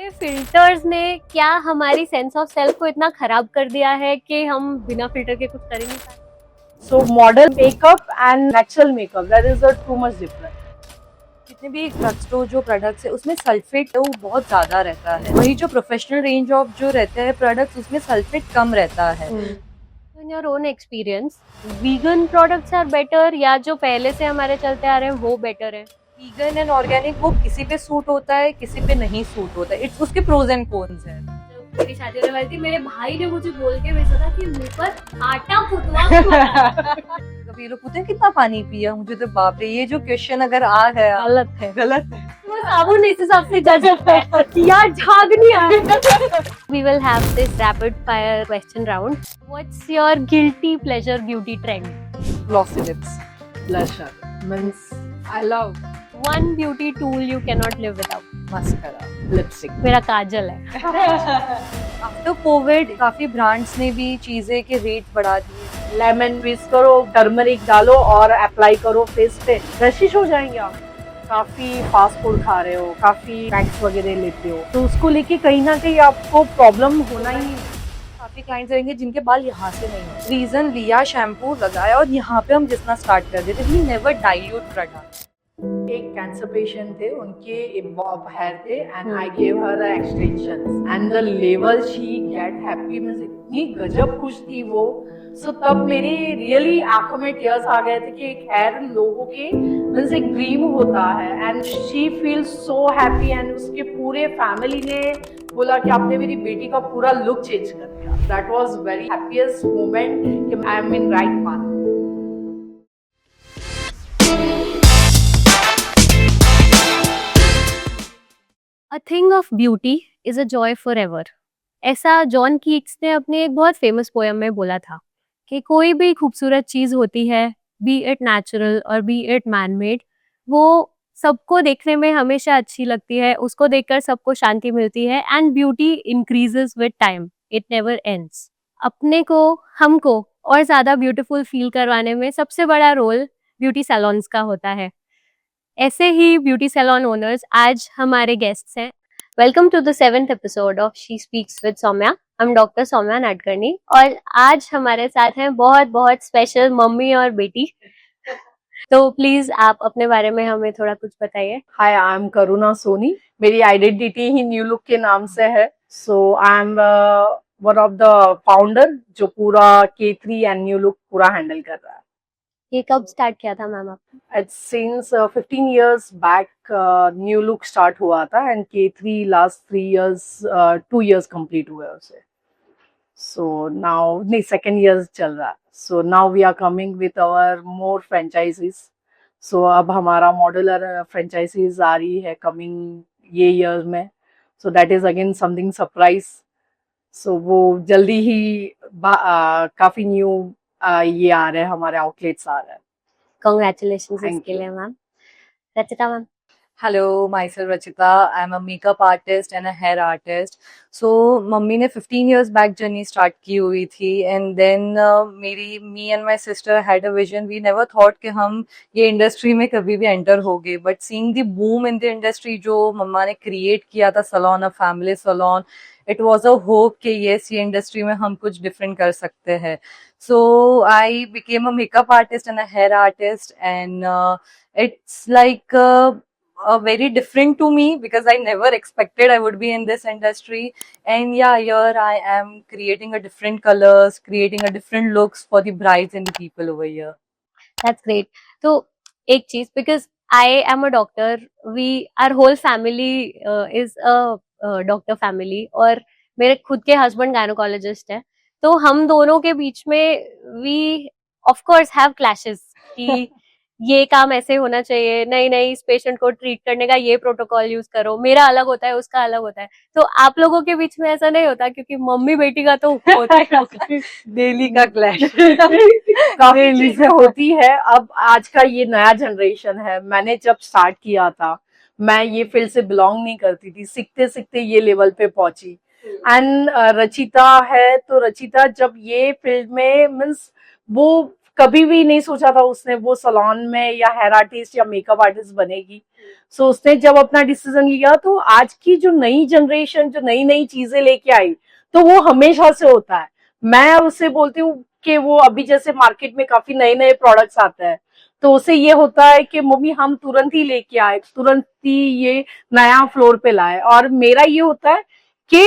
ये फिल्टर्स ने क्या हमारी सेंस ऑफ सेल्फ को इतना खराब कर दिया है कि हम बिना फिल्टर के कुछ कर ही नहीं पाते। So modern makeup and natural makeup, there is a too much difference. जितने भी ड्रग स्टोर जो प्रोडक्ट्स है उसमें सल्फेट है वो बहुत ज़्यादा रहता है, वही जो प्रोफेशनल रेंज ऑफ जो रहते हैं प्रोडक्ट्स उसमें सल्फेट कम रहता है। In your own experience vegan products are better या जो पहले से हमारे चलते आ रहे हैं वो बेटर है? वीगन एंड ऑर्गेनिक वो किसी पे सूट होता है, किसी पे नहीं सूट होता है, इट्स उसके प्रोज एंड कॉन्स है। मेरी शादी होने वाली थी, मेरे भाई ने मुझे बोल के भेजा था कि मुंह पर आटा फुटवा। कभी लोग पूछते हैं कितना पानी पिया, मुझे तो बाप रे ये जो क्वेश्चन अगर आ गया गलत है, गलत है। वो साबुन इस हिसाब से जज है यार, झाग नहीं आया। We will have this rapid fire question round. What's your guilty pleasure beauty trend? Glossy lips, Blusher means I love One beauty tool you cannot live without. mascara, lipstick. मेरा काजल है। आफ्टर कोविड काफी brands ने भी चीजें के rate बढ़ा दिए। Lemon twist करो, टर्मरिक डालो और अप्लाई करो फेस पे, रशिश हो जाएंगे आप। काफी फास्ट फूड खा रहे हो, काफी स्नैक्स वगैरह लेते हो, तो उसको लेके कहीं ना कहीं आपको प्रॉब्लम होना ही है। काफी क्लाइंट्स रहेंगे जिनके बाल यहाँ से नहीं है, रीजन लिया शैम्पू लगाया और यहाँ पे हम जितना स्टार्ट कर देते वी नेवर डाइल्यूट प्रोडक्ट। एक कैंसर पेशेंट थे, उनके बॉब हेयर थे and I gave her extension and the level she get happy, means इतनी गजब खुश थी वो। सो तब मेरी रियली आंखों में टीयर्स आ गए थे कि एक हेयर लोगों के मींस एक ड्रीम होता है and she feel so happy. And उसके पूरे फैमिली ने बोला कि आपने मेरी बेटी का पूरा लुक चेंज कर दिया। That was very happiest moment कि I am in right path. A thing of beauty is a joy forever. ऐसा जॉन कीट्स ने अपने एक बहुत फेमस पोयम में बोला था कि कोई भी खूबसूरत चीज होती है, बी इट नेचुरल और बी इट मैन मेड, वो सबको देखने में हमेशा अच्छी लगती है, उसको देखकर सबको शांति मिलती है and beauty increases with time, it never ends. अपने को, हमको और ज्यादा ब्यूटीफुल फील करवाने में सबसे बड़ा रोल ब्यूटी सैलून्स का होता है। ऐसे ही ब्यूटी सैलून ओनर्स आज हमारे गेस्ट्स हैं। Welcome to the 7th episode of she speaks with Saumya. हम डॉक्टर सौम्या नाडकर्णी और आज हमारे साथ हैं बहुत बहुत स्पेशल मम्मी और बेटी। तो प्लीज आप अपने बारे में हमें थोड़ा कुछ बताइए। Hi, I am Karuna Soni. मेरी आइडेंटिटी ही न्यू लुक के नाम से है। So I am one of the founder जो पूरा K3 एंड न्यू लुक पूरा हैंडल कर रहा है। ये कब स्टार्ट किया था मैम आपने? It's since 15 years back new look start हुआ था and K3 last 3 years 2 years complete हुए उसे। सो नाउ नहीं, सेकेंड ईयर चल रहा है। So now we are coming with our more franchises. So अब हमारा मॉड्यूलर फ्रेंचाइजीज आ रही है कमिंग ये ईयर में। So that is again something surprise. So वो जल्दी ही काफी न्यू ये आ रहे हैं, हमारे आउटलेट्स आ रहे हैं। कांग्रेचुलेशंस Thank इसके you. लिए ma'am. Rachita ma'am. Hello, myself Rachita. I'm a makeup artist and a hair artist. So mummy ने 15 years back जर्नी स्टार्ट की हुई थी and then me and my sister had a vision. We never thought कि हम ये industry में कभी भी एंटर होंगे, but seeing the boom in the industry जो मम्मा ने क्रिएट किया था salon, a family salon, it was a hope कि yes ये इंडस्ट्री में हम कुछ डिफरेंट कर सकते हैं. So I became a makeup artist and a hair artist and it's like very different to me because I never expected I would be in this industry. And yeah, here I am creating a different colors, creating a different looks for the brides and the people over here. That's great. तो एक चीज, because I am a doctor, our whole family is a doctor family और मेरे खुद के husband gynaecologist है, तो हम दोनों के बीच में we of course have clashes कि ये काम ऐसे होना चाहिए, नहीं इस पेशेंट को ट्रीट करने का ये प्रोटोकॉल यूज करो, मेरा अलग होता है उसका अलग होता है। तो आप लोगों के बीच में ऐसा नहीं होता? क्योंकि मम्मी बेटी का तो होता है डेली का क्लैश काफी चीजें होती है। अब आज का ये नया जनरेशन है। मैंने जब स्टार्ट किया था, मैं ये फील्ड से बिलोंग नहीं करती थी, सीखते सीखते ये लेवल पे पहुंची। एंड रचिता है, तो रचिता जब ये फील्ड में मीन्स वो कभी भी नहीं सोचा था उसने वो सलोन में या हेयर आर्टिस्ट या मेकअप आर्टिस्ट बनेगी। सो उसने जब अपना डिसीजन लिया, तो आज की जो नई जनरेशन जो नई नई चीजें लेके आई, तो वो हमेशा से होता है। मैं उससे बोलती हूँ कि वो अभी जैसे मार्केट में काफी नए नए प्रोडक्ट्स आते हैं, तो उसे ये होता है कि मम्मी हम तुरंत ही लेके आए, तुरंत ही ये नया फ्लोर पे लाए। और मेरा ये होता है कि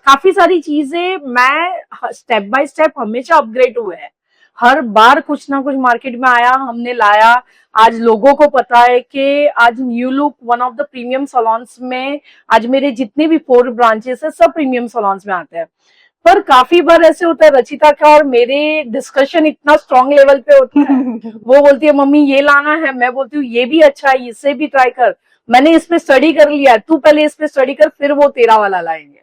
काफी सारी चीजें मैं स्टेप बाय स्टेप हमेशा अपग्रेड हुए हैं। हर बार कुछ ना कुछ मार्केट में आया, हमने लाया। आज लोगों को पता है कि आज new look one of the premium salons में, आज मेरे जितने भी 4 ब्रांचेस है सब प्रीमियम सलोन्स में आते हैं। पर काफी बार ऐसे होता है रचिता का और मेरे डिस्कशन इतना स्ट्रांग लेवल पे होता है। वो बोलती है मम्मी ये लाना है, मैं बोलती हूँ ये भी अच्छा है, इससे भी ट्राई कर, मैंने इस पे स्टडी कर लिया है, तू पहले इस पे स्टडी कर, फिर वो तेरा वाला लाएंगे।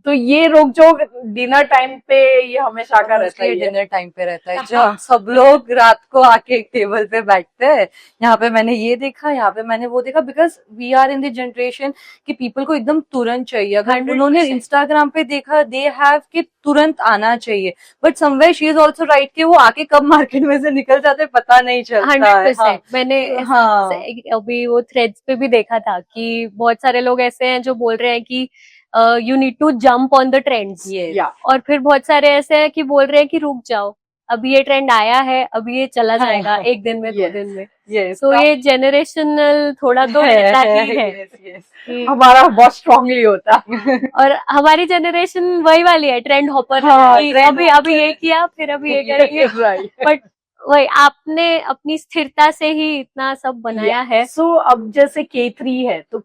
तो ये रोक जोक डिनर टाइम पे ये हमेशा का रहता है। डिनर टाइम पे रहता है जब सब लोग रात को आके एक टेबल पे बैठते हैं, यहाँ पे मैंने ये देखा, यहाँ पे मैंने वो देखा, because we are in the generation कि पीपल को एकदम तुरंत चाहिए। अगर 100% उन्होंने इंस्टाग्राम पे देखा, दे हैव कि तुरंत आना चाहिए, but somewhere she is also right कि वो आके कब मार्केट में से निकल जाते पता नहीं चलता 100%। है। मैंने हाँ अभी वो थ्रेड्स पे भी देखा था कि बहुत सारे लोग ऐसे हैं जो बोल रहे हैं कि you need to jump on the trends, ये या और फिर बहुत सारे ऐसे हैं कि बोल रहे हैं कि रुक जाओ, अभी ये ट्रेंड आया है, अभी ये चला हाँ, जाएगा हाँ, एक दिन में, 2 yes, दिन में। ये तो ये जनरेशनल थोड़ा तो रहता ही है yes, yes. कि- हमारा बहुत स्ट्रांगली होता है। और हमारी जनरेशन वही वाली है, ट्रेंड हॉपर, हाँ, कि trend अभी अभी ये किया फिर अभी ये करेंगे। राइट। बट वही आपने अपनी स्थिरता से ही इतना सब बनाया है। सो अब जैसे K3 है, तो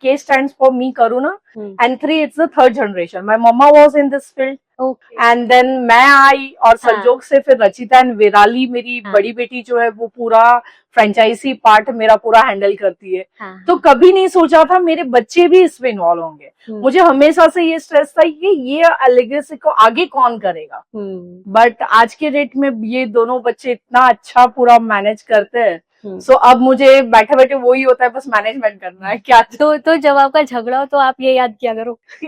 K stands for me Karuna, and 3 it's the third generation. My mama was in this field, okay. And then मैं आई, और संजोग से फिर रचिता एंड विराली मेरी हाँ। बड़ी बेटी जो है वो पूरा फ्रेंचाइजी पार्ट मेरा पूरा हैंडल करती है। हाँ। तो कभी नहीं सोचा था मेरे बच्चे भी इसमें इन्वॉल्व होंगे। मुझे हमेशा से ये स्ट्रेस था कि ये एलिगेसी को आगे कौन करेगा, बट आज के डेट में ये दोनों बच्चे इतना अच्छा पूरा मैनेज करते हैं। सो अब मुझे बैठे बैठे वही होता है, बस मैनेजमेंट करना है क्या। तो जब आपका झगड़ा हो तो आप ये याद किया करो कि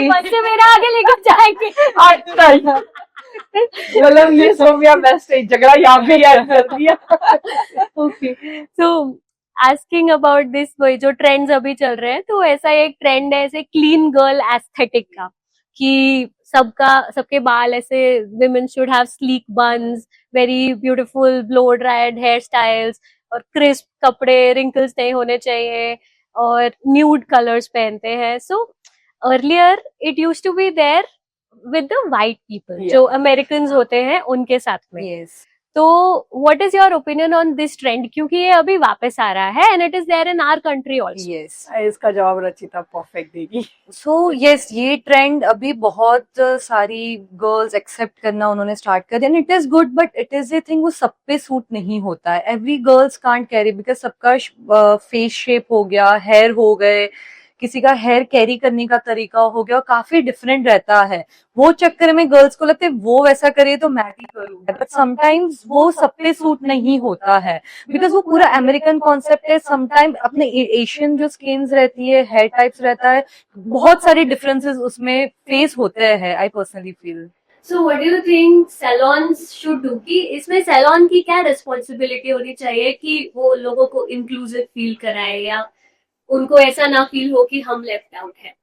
बच्चे मेरा आगे लेकर जाएंगे। अच्छा, मतलब ये सोफिया बेस्ट है, झगड़ा यहाँ पे याद कर दिया। Okay, so asking about this, वही जो ट्रेंड्स अभी चल रहे हैं, तो ऐसा एक ट्रेंड है ऐसे क्लीन गर्ल एस्थेटिक का, कि सबके बाल ऐसे, women should have sleek buns, very beautiful blow dried hair styles, और क्रिस्प कपड़े, रिंकल्स नहीं होने चाहिए, और न्यूड कलर्स पहनते हैं। So earlier it used to be there with the white people, जो अमेरिकन होते हैं उनके साथ में। yes. तो what is your opinion on this trend, क्योंकि ये अभी वापस आ रहा है and it is there in our country also. yes. इसका जवाब रचिता परफेक्ट देगी। सो यस, ये ट्रेंड अभी बहुत सारी गर्ल्स एक्सेप्ट करना उन्होंने स्टार्ट कर दिया, and it is good, but it is a thing वो सब पे सूट नहीं होता है। Every girls can't carry, because सबका फेस शेप हो गया, हेयर हो गए, किसी का हेयर कैरी करने का तरीका हो गया, काफी डिफरेंट रहता है। वो चक्कर में गर्ल्स को लगता है वो वैसा करे तो मैं भी करूँ, बट समटाइम्स वो सब पे सूट नहीं होता है, बिकॉज वो पूरा अमेरिकन कॉन्सेप्ट है। समटाइम अपने एशियन जो स्किन्स रहती है, हेयर टाइप्स रहता है, बहुत सारे डिफरेंसेस उसमें फेस होते हैं, I personally feel. So what do you think salons should do, कि इसमें सैलॉन की क्या रिस्पॉन्सिबिलिटी होनी चाहिए कि वो लोगों को इंक्लूसिव फील कराए, या उनको ऐसा ना फील हो कि हम लेफ्ट आउट है।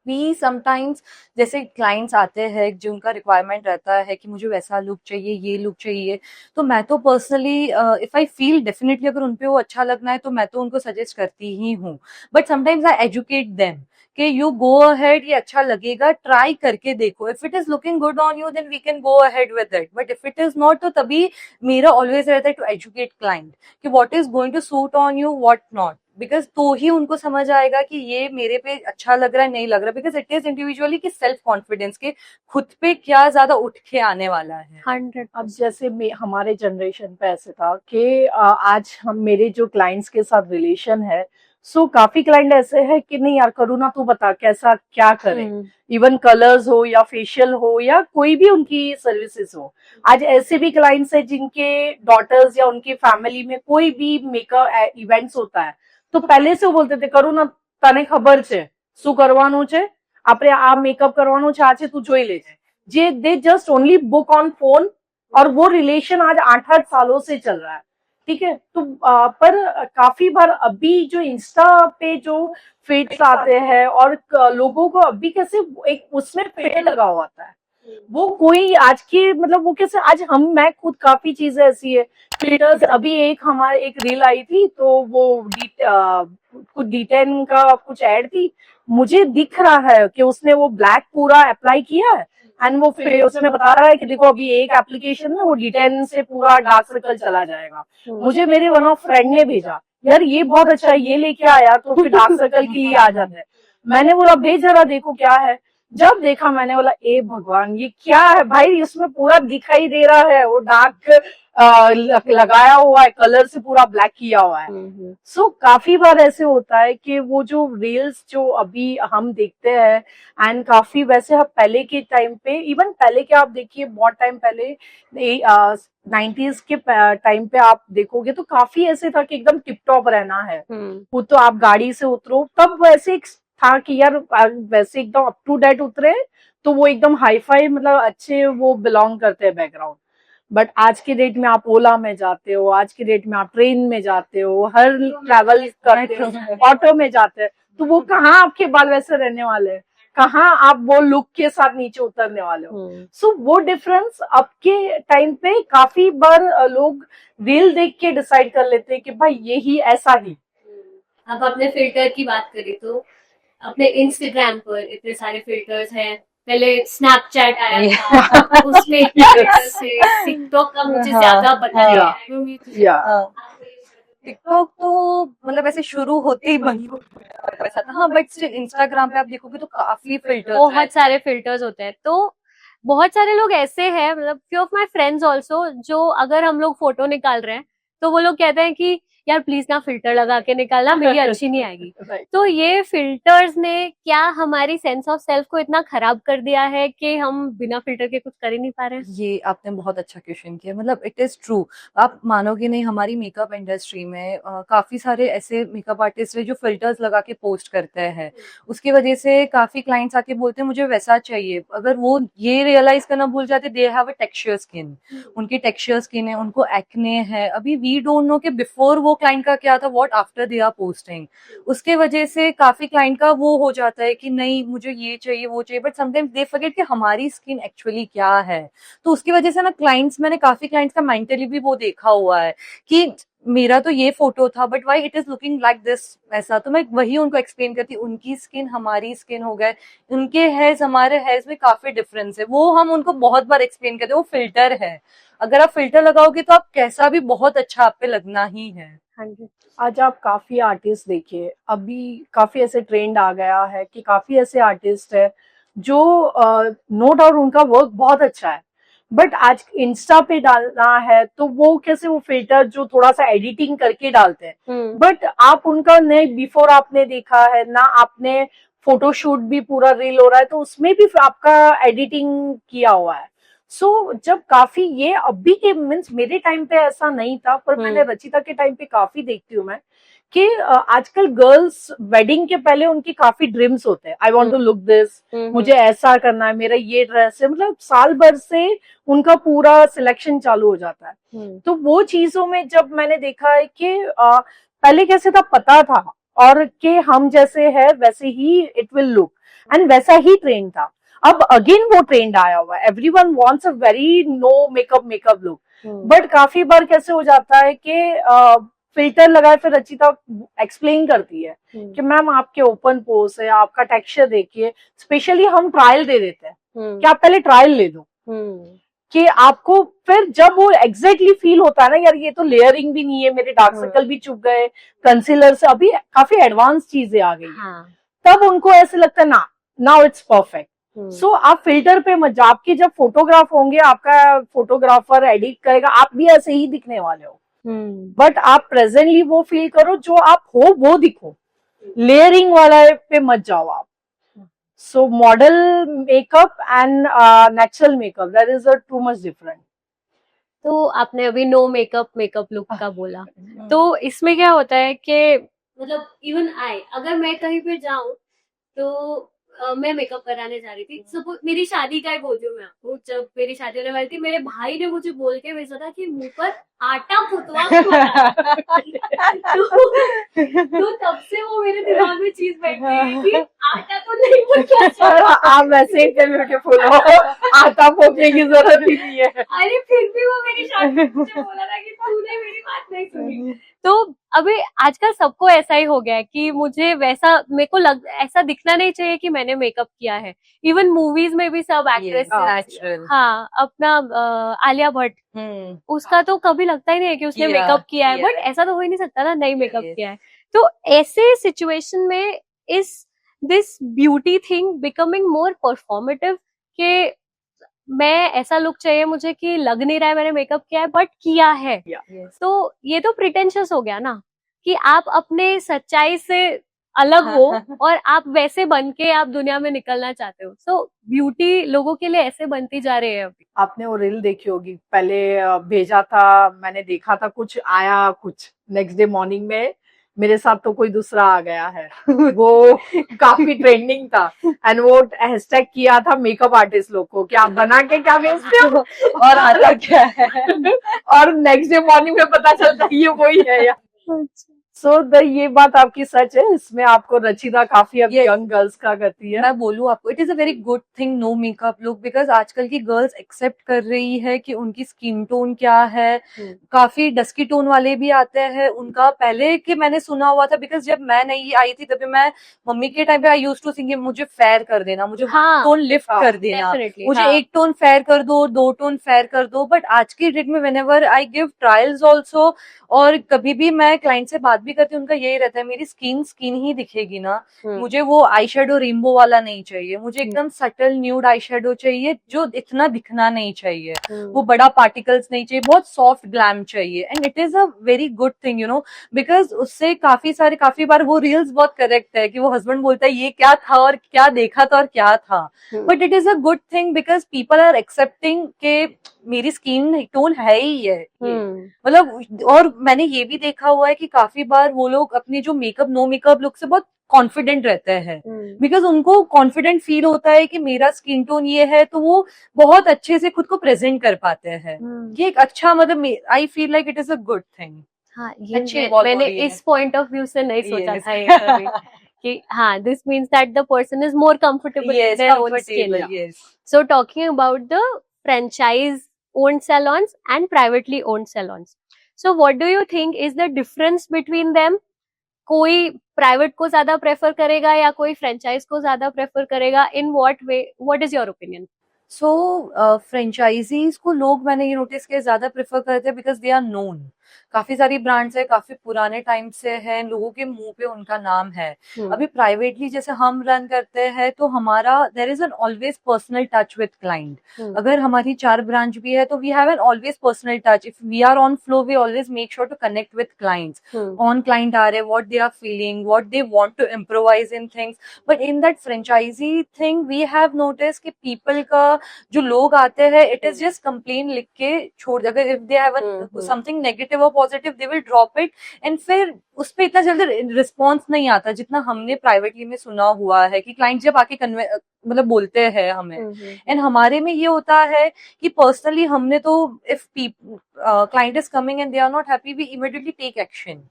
भी समटाइम्स जैसे क्लाइंट्स आते हैं जो उनका रिक्वायरमेंट रहता है कि मुझे वैसा लुक चाहिए, ये लुक चाहिए, तो मैं तो personally if I feel definitely अगर उनपे वो अच्छा लगना है तो मैं तो उनको सजेस्ट करती ही हूँ। But sometimes I educate them कि यू गो अहेड, ये अच्छा लगेगा, ट्राई करके देखो, if it is looking good on you then we can go ahead with it, but if it is not, तो तभी मेरा ऑलवेज रहता है टू एजुकेट क्लाइंट कि what is going to suit on you, what not, because तो ही उनको समझ आएगा कि ये मेरे पे अच्छा लग रहा है, नहीं लग रहा, बिकॉज इट इज इंडिविजुअली कि सेल्फ कॉन्फिडेंस के खुद पे क्या ज्यादा उठ के आने वाला है। 100। अब जैसे हमारे जनरेशन पे ऐसे था कि आज हम मेरे जो क्लाइंट्स के साथ रिलेशन है, सो काफी क्लाइंट ऐसे हैं कि नहीं यार करुणा तू बता कैसा क्या करें, इवन कलर्स हो या फेशियल हो या कोई भी उनकी सर्विसेज हो। आज ऐसे भी क्लाइंट्स हैं जिनके डॉटर्स या उनकी फैमिली में कोई भी मेकअप इवेंट्स होता है, तो पहले से वो बोलते थे करुणा तने खबर છે શું કરવાનું છે, આપણે આ મેકઅપ કરવાનું છે, આજે તું જોઈ લેજે। જે દે જस्ट ओनली बुक ऑन फोन और वो रिलेशन आज 8-8 सालों से चल रहा है, ठीक है। तो पर काफी बार अभी जो इंस्टा पे जो फीड्स आते हैं और लोगों को अभी कैसे एक उसमें फिल्टर लगा हुआ आता है, वो कोई आज की मतलब वो कैसे आज मैं खुद काफी चीजें ऐसी है फिल्टर्स। अभी एक हमारे एक रील आई थी तो वो कुछ D10 का कुछ ऐड थी, मुझे दिख रहा है कि उसने वो ब्लैक पूरा अप्लाई किया है एंड वो फिर उसमें बता रहा है कि देखो अभी एक एप्लीकेशन में वो D10 से पूरा डार्क सर्कल चला जाएगा। मुझे मेरे वन ऑफ फ्रेंड ने भेजा, यार ये बहुत अच्छा है, ये लेके आया तो फिर डार्क सर्कल के लिए आ जाता है। मैंने बोला भेज जरा देखो क्या है। जब देखा मैंने बोला ए भगवान ये क्या है भाई, इसमें पूरा दिखाई दे रहा है वो डार्क लगाया हुआ है, कलर से पूरा ब्लैक किया हुआ है। सो काफी बार ऐसे होता है कि वो जो रील्स जो अभी हम देखते हैं एंड काफी वैसे हम पहले के टाइम पे, इवन पहले के आप देखिए बहुत टाइम पहले 90s के टाइम पे आप देखोगे तो काफी ऐसे था कि एकदम टिप टॉप रहना है। वो तो आप गाड़ी से उतरो तब वैसे एक था कि यार वैसे एकदम अप टू डेट उतरे तो वो एकदम हाई फाई मतलब अच्छे वो बिलोंग करते हैं बैकग्राउंड। बट आज के डेट में आप ओला में जाते हो, आज के डेट में आप ट्रेन में जाते हो, हर ट्रैवल करते हो, ऑटो में जाते हैं, तो वो कहाँ आपके बाल वैसे रहने वाले हैं, कहाँ आप वो लुक के साथ नीचे उतरने वाले हो। सो वो डिफरेंस अब के टाइम पे काफी बार लोग रील देख के डिसाइड कर लेते हैं कि भाई ये ही ऐसा ही। अब आपने फिल्टर की बात करी तो अपने इंस्टाग्राम पर इतने सारे फिल्टर्स हैं, पहले स्नैपचैट आया था उसमें इतने फिल्टर्स थे, टिकटॉक का मुझे ज्यादा पता है। टिकटॉक तो मतलब ऐसे शुरू होते ही बंद हो गया वैसा था, हाँ, बट स्टिल इंस्टाग्राम पे आप देखोगे तो काफी फिल्टर्स बहुत सारे फिल्टर्स होते हैं। तो बहुत सारे लोग ऐसे हैं, मतलब few of my friends also, जो अगर हम लोग फोटो निकाल रहे हैं तो वो लोग कहते हैं कि यार प्लीज ना फिल्टर लगा के निकालना, मेरी अच्छी नहीं आएगी। तो ये फिल्टर्स ने क्या हमारी सेंस ऑफ सेल्फ को इतना खराब कर दिया है कि हम बिना फिल्टर के कुछ कर ही नहीं पा रहे हैं? ये आपने बहुत अच्छा क्वेश्चन किया, मतलब इट इज ट्रू। आप मानोगे नहीं, हमारी मेकअप इंडस्ट्री में काफी सारे ऐसे मेकअप आर्टिस्ट है जो फिल्टर्स लगा के पोस्ट करते हैं। उसकी वजह से काफी क्लाइंट्स आके बोलते हैं मुझे वैसा चाहिए। अगर वो ये रियलाइज करना भूल जाते they have a texture skin, उनकी टेक्सचर स्किन है, उनको एक्ने है, अभी वी डोंट नो कि बिफोर वो क्लाइंट का क्या था, what after they are posting. उसके वजह से काफी क्लाइंट का वो हो जाता है कि नहीं मुझे ये चाहिए वो चाहिए, बट समटाइम्स दे फॉरगेट कि हमारी स्किन एक्चुअली क्या है। तो उसकी वजह से ना क्लाइंट्स, मैंने काफी क्लाइंट्स का मेंटली भी वो देखा हुआ है कि मेरा तो ये फोटो था but why it is looking like this, ऐसा। तो मैं वही उनको एक्सप्लेन करती, उनकी स्किन हमारी स्किन हो गए, उनके हेयर्स हमारे हेयर्स में काफी डिफरेंस है। वो हम उनको बहुत बार एक्सप्लेन करते हैं, वो फिल्टर है। अगर आप फिल्टर लगाओगे तो आप कैसा भी बहुत अच्छा आप पे लगना ही है। हाँ जी। आज आप काफी आर्टिस्ट देखिए, अभी काफी ऐसे ट्रेंड आ गया है कि काफी ऐसे आर्टिस्ट है जो नो डाउट उनका वर्क बहुत अच्छा है, बट आज इंस्टा पे डालना है तो वो कैसे वो फिल्टर जो थोड़ा सा एडिटिंग करके डालते हैं, बट आप उनका नहीं बिफोर आपने देखा है ना, आपने फोटोशूट भी पूरा रील हो रहा है तो उसमें भी आपका एडिटिंग किया हुआ है। सो जब काफी ये अभी के मीन्स मेरे टाइम पे ऐसा नहीं था, पर मैंने रचिता के टाइम पे काफी देखती हूँ मैं कि आजकल गर्ल्स वेडिंग के पहले उनकी काफी ड्रीम्स होते हैं, I want to look this, मुझे ऐसा करना है, मेरा ये ड्रेस है, मतलब साल भर से उनका पूरा सिलेक्शन चालू हो जाता है। तो वो चीजों में जब मैंने देखा है कि पहले कैसे था पता था और कि हम जैसे है वैसे ही इट विल लुक एंड वैसा ही ट्रेंड था। अब अगेन वो ट्रेंड आया हुआ है, everyone wants a very no makeup look, but काफी बार कैसे हो जाता है कि फिल्टर लगाए फिर रचिता एक्सप्लेन करती है कि मैम आपके ओपन पोर्स है, आपका टेक्सचर देखिए, स्पेशली हम ट्रायल दे देते हैं कि आप पहले ट्रायल ले लो कि आपको फिर जब वो एग्जैक्टली फील होता है ना यार ये तो लेयरिंग भी नहीं है, मेरे डार्क सर्कल भी चुप गए, कंसीलर से अभी काफी एडवांस चीजें आ गई, तब उनको ऐसे लगता है ना नाउ इट्स परफेक्ट। सो आप फिल्टर पे मत जाओ, आपके जब फोटोग्राफ होंगे आपका फोटोग्राफर एडिट करेगा, आप भी ऐसे ही दिखने वाले हो, बट आप प्रेजेंटली वो फील करो जो आप हो वो दिखो, लेयरिंग वाला पे मत जाओ आप। So model makeup and natural makeup there is a too much different. तो आपने अभी नो मेकअप लुक का बोला, तो इसमें क्या होता है कि मतलब इवन अगर मैं कहीं पे जाऊं तो मैं मेकअप कराने जा रही थी, सपोज मेरी शादी का ही बोल रही हूँ मैं आपको, जब मेरी शादी होने वाली थी मेरे भाई ने मुझे बोल के भेजा था कि मुंह पर आटा फुटवा के लगा। तो तब से वो मेरे दिमाग में चीज बैठ गई कि आटा तो नहीं फुटना चाहिए। आप वैसे ही ब्यूटीफुल हो, आटा फोड़ने की जरूरत ही नहीं है। अरे फिर भी वो मेरी शादी में मुझे बोला था कि तूने मेरी बात नहीं सुनी। तो अभी आजकल सबको ऐसा ही हो गया है कि मुझे वैसा, मेरे को ऐसा दिखना नहीं चाहिए कि मैंने मेकअप किया है। इवन मूवीज में भी सब एक्ट्रेस, नेचुरल। हाँ, अपना आलिया भट्ट, उसका तो कभी लगता ही नहीं है कि उसने मेकअप किया है, बट ऐसा तो हो ही नहीं सकता ना नहीं मेकअप किया है। तो ऐसे सिचुएशन में is this beauty thing becoming more performative, कि मैं ऐसा लुक चाहिए मुझे कि लग नहीं रहा है मैंने मेकअप किया है बट किया है। तो ये तो प्रिटेंशियस हो गया ना, कि आप अपने सच्चाई से अलग हो और आप वैसे बन के आप दुनिया में निकलना चाहते हो। सो ब्यूटी लोगों के लिए ऐसे बनती जा रही है अभी। आपने वो रील देखी होगी, पहले भेजा था, मैंने देखा था, कुछ आया, कुछ नेक्स्ट डे मॉर्निंग में मेरे साथ तो कोई दूसरा आ गया है। वो काफी ट्रेंडिंग था एंड वो हैशटैग किया था मेकअप आर्टिस्ट लोग को कि आप बना के क्या बेचते हो और आता क्या है। और नेक्स्ट डे मॉर्निंग में पता चलता है ये वही है यार। सो ये बात आपकी सच है, इसमें आपको रचिता काफी अब यंग गर्ल्स का करती है। मैं बोलूँ आपको, it is a very good thing no makeup look, because आजकल की गर्ल्स एक्सेप्ट कर रही है कि उनकी स्किन टोन क्या है। काफी डस्की टोन वाले भी आते हैं उनका, पहले के मैंने सुना हुआ था, बिकॉज जब मैं नई आई थी तभी मैं मम्मी के टाइम पे आई यूज टू थिंक मुझे फेयर कर देना, मुझे टोन लिफ्ट कर देना, मुझे एक टोन फेयर कर दो, 2 टोन फेयर कर दो। बट आज की डेट में whenever I give trials also, और कभी भी मैं क्लाइंट से बात भी करती हूँ, उनका यही रहता है मेरी स्किन ही दिखेगी ना, मुझे वो आई शेडो रेनबो वाला नहीं चाहिए, मुझे एकदम सटल न्यूड आई शेडो चाहिए जो इतना दिखना नहीं चाहिए, वो बड़ा पार्टिकल्स नहीं चाहिए, बहुत सॉफ्ट ग्लैम चाहिए। And it is a very good thing you know, because उससे काफी बार वो रील्स बहुत करेक्ट है कि वो हस्बैंड बोलता है ये क्या था और क्या देखा था और क्या था, but it is a good thing because people are accepting के मेरी स्किन टोन है ही है मतलब। और मैंने ये भी देखा हुआ है कि काफी बार वो लोग अपनी जो मेकअप नो मेकअप लुक से बहुत कॉन्फिडेंट रहते हैं, बिकॉज उनको कॉन्फिडेंट फील होता है कि मेरा स्किन टोन ये है, तो वो बहुत अच्छे से खुद को प्रेजेंट कर पाते हैं। ये एक अच्छा, मतलब I feel like it is a good thing. हाँ, ये मैंने इस पॉइंट ऑफ व्यू से नहीं सोचा था ये कभी कि हाँ, this means that the person is more comfortable in their own skin. So talking about the franchise owned salons and privately owned salons, so what do you think is the difference between them? कोई private को ज्यादा prefer करेगा या कोई franchise को ज्यादा prefer करेगा? In what way, what is your opinion? So franchises को लोग, मैंने ये नोटिस किया, ज्यादा प्रेफर करते हैं बिकॉज दे आर नोन। काफी सारी ब्रांड्स है, काफी पुराने टाइम से है, लोगों के मुंह पे उनका नाम है। अभी प्राइवेटली जैसे हम रन करते हैं तो हमारा there is an always personal touch with client. अगर हमारी 4 ब्रांच भी है तो we have an always personal touch. If we are on flow we always make sure to connect with clients on client आ रहे, what they are feeling, what they want to improvise in things. But in that franchisee thing we have notice कि people का जो लोग आते हैं, it is just complain लिख के छोड़, अगर if they have something negative और positive they will drop it, and फिर उस पर इतना जल्दी रिस्पॉन्स नहीं आता जितना हमने प्राइवेटली में सुना हुआ है कि क्लाइंट जब आके मतलब बोलते हैं हमें। एंड हमारे में ये होता है कि पर्सनली हमने तो if client is coming and they are not happy, we immediately take action.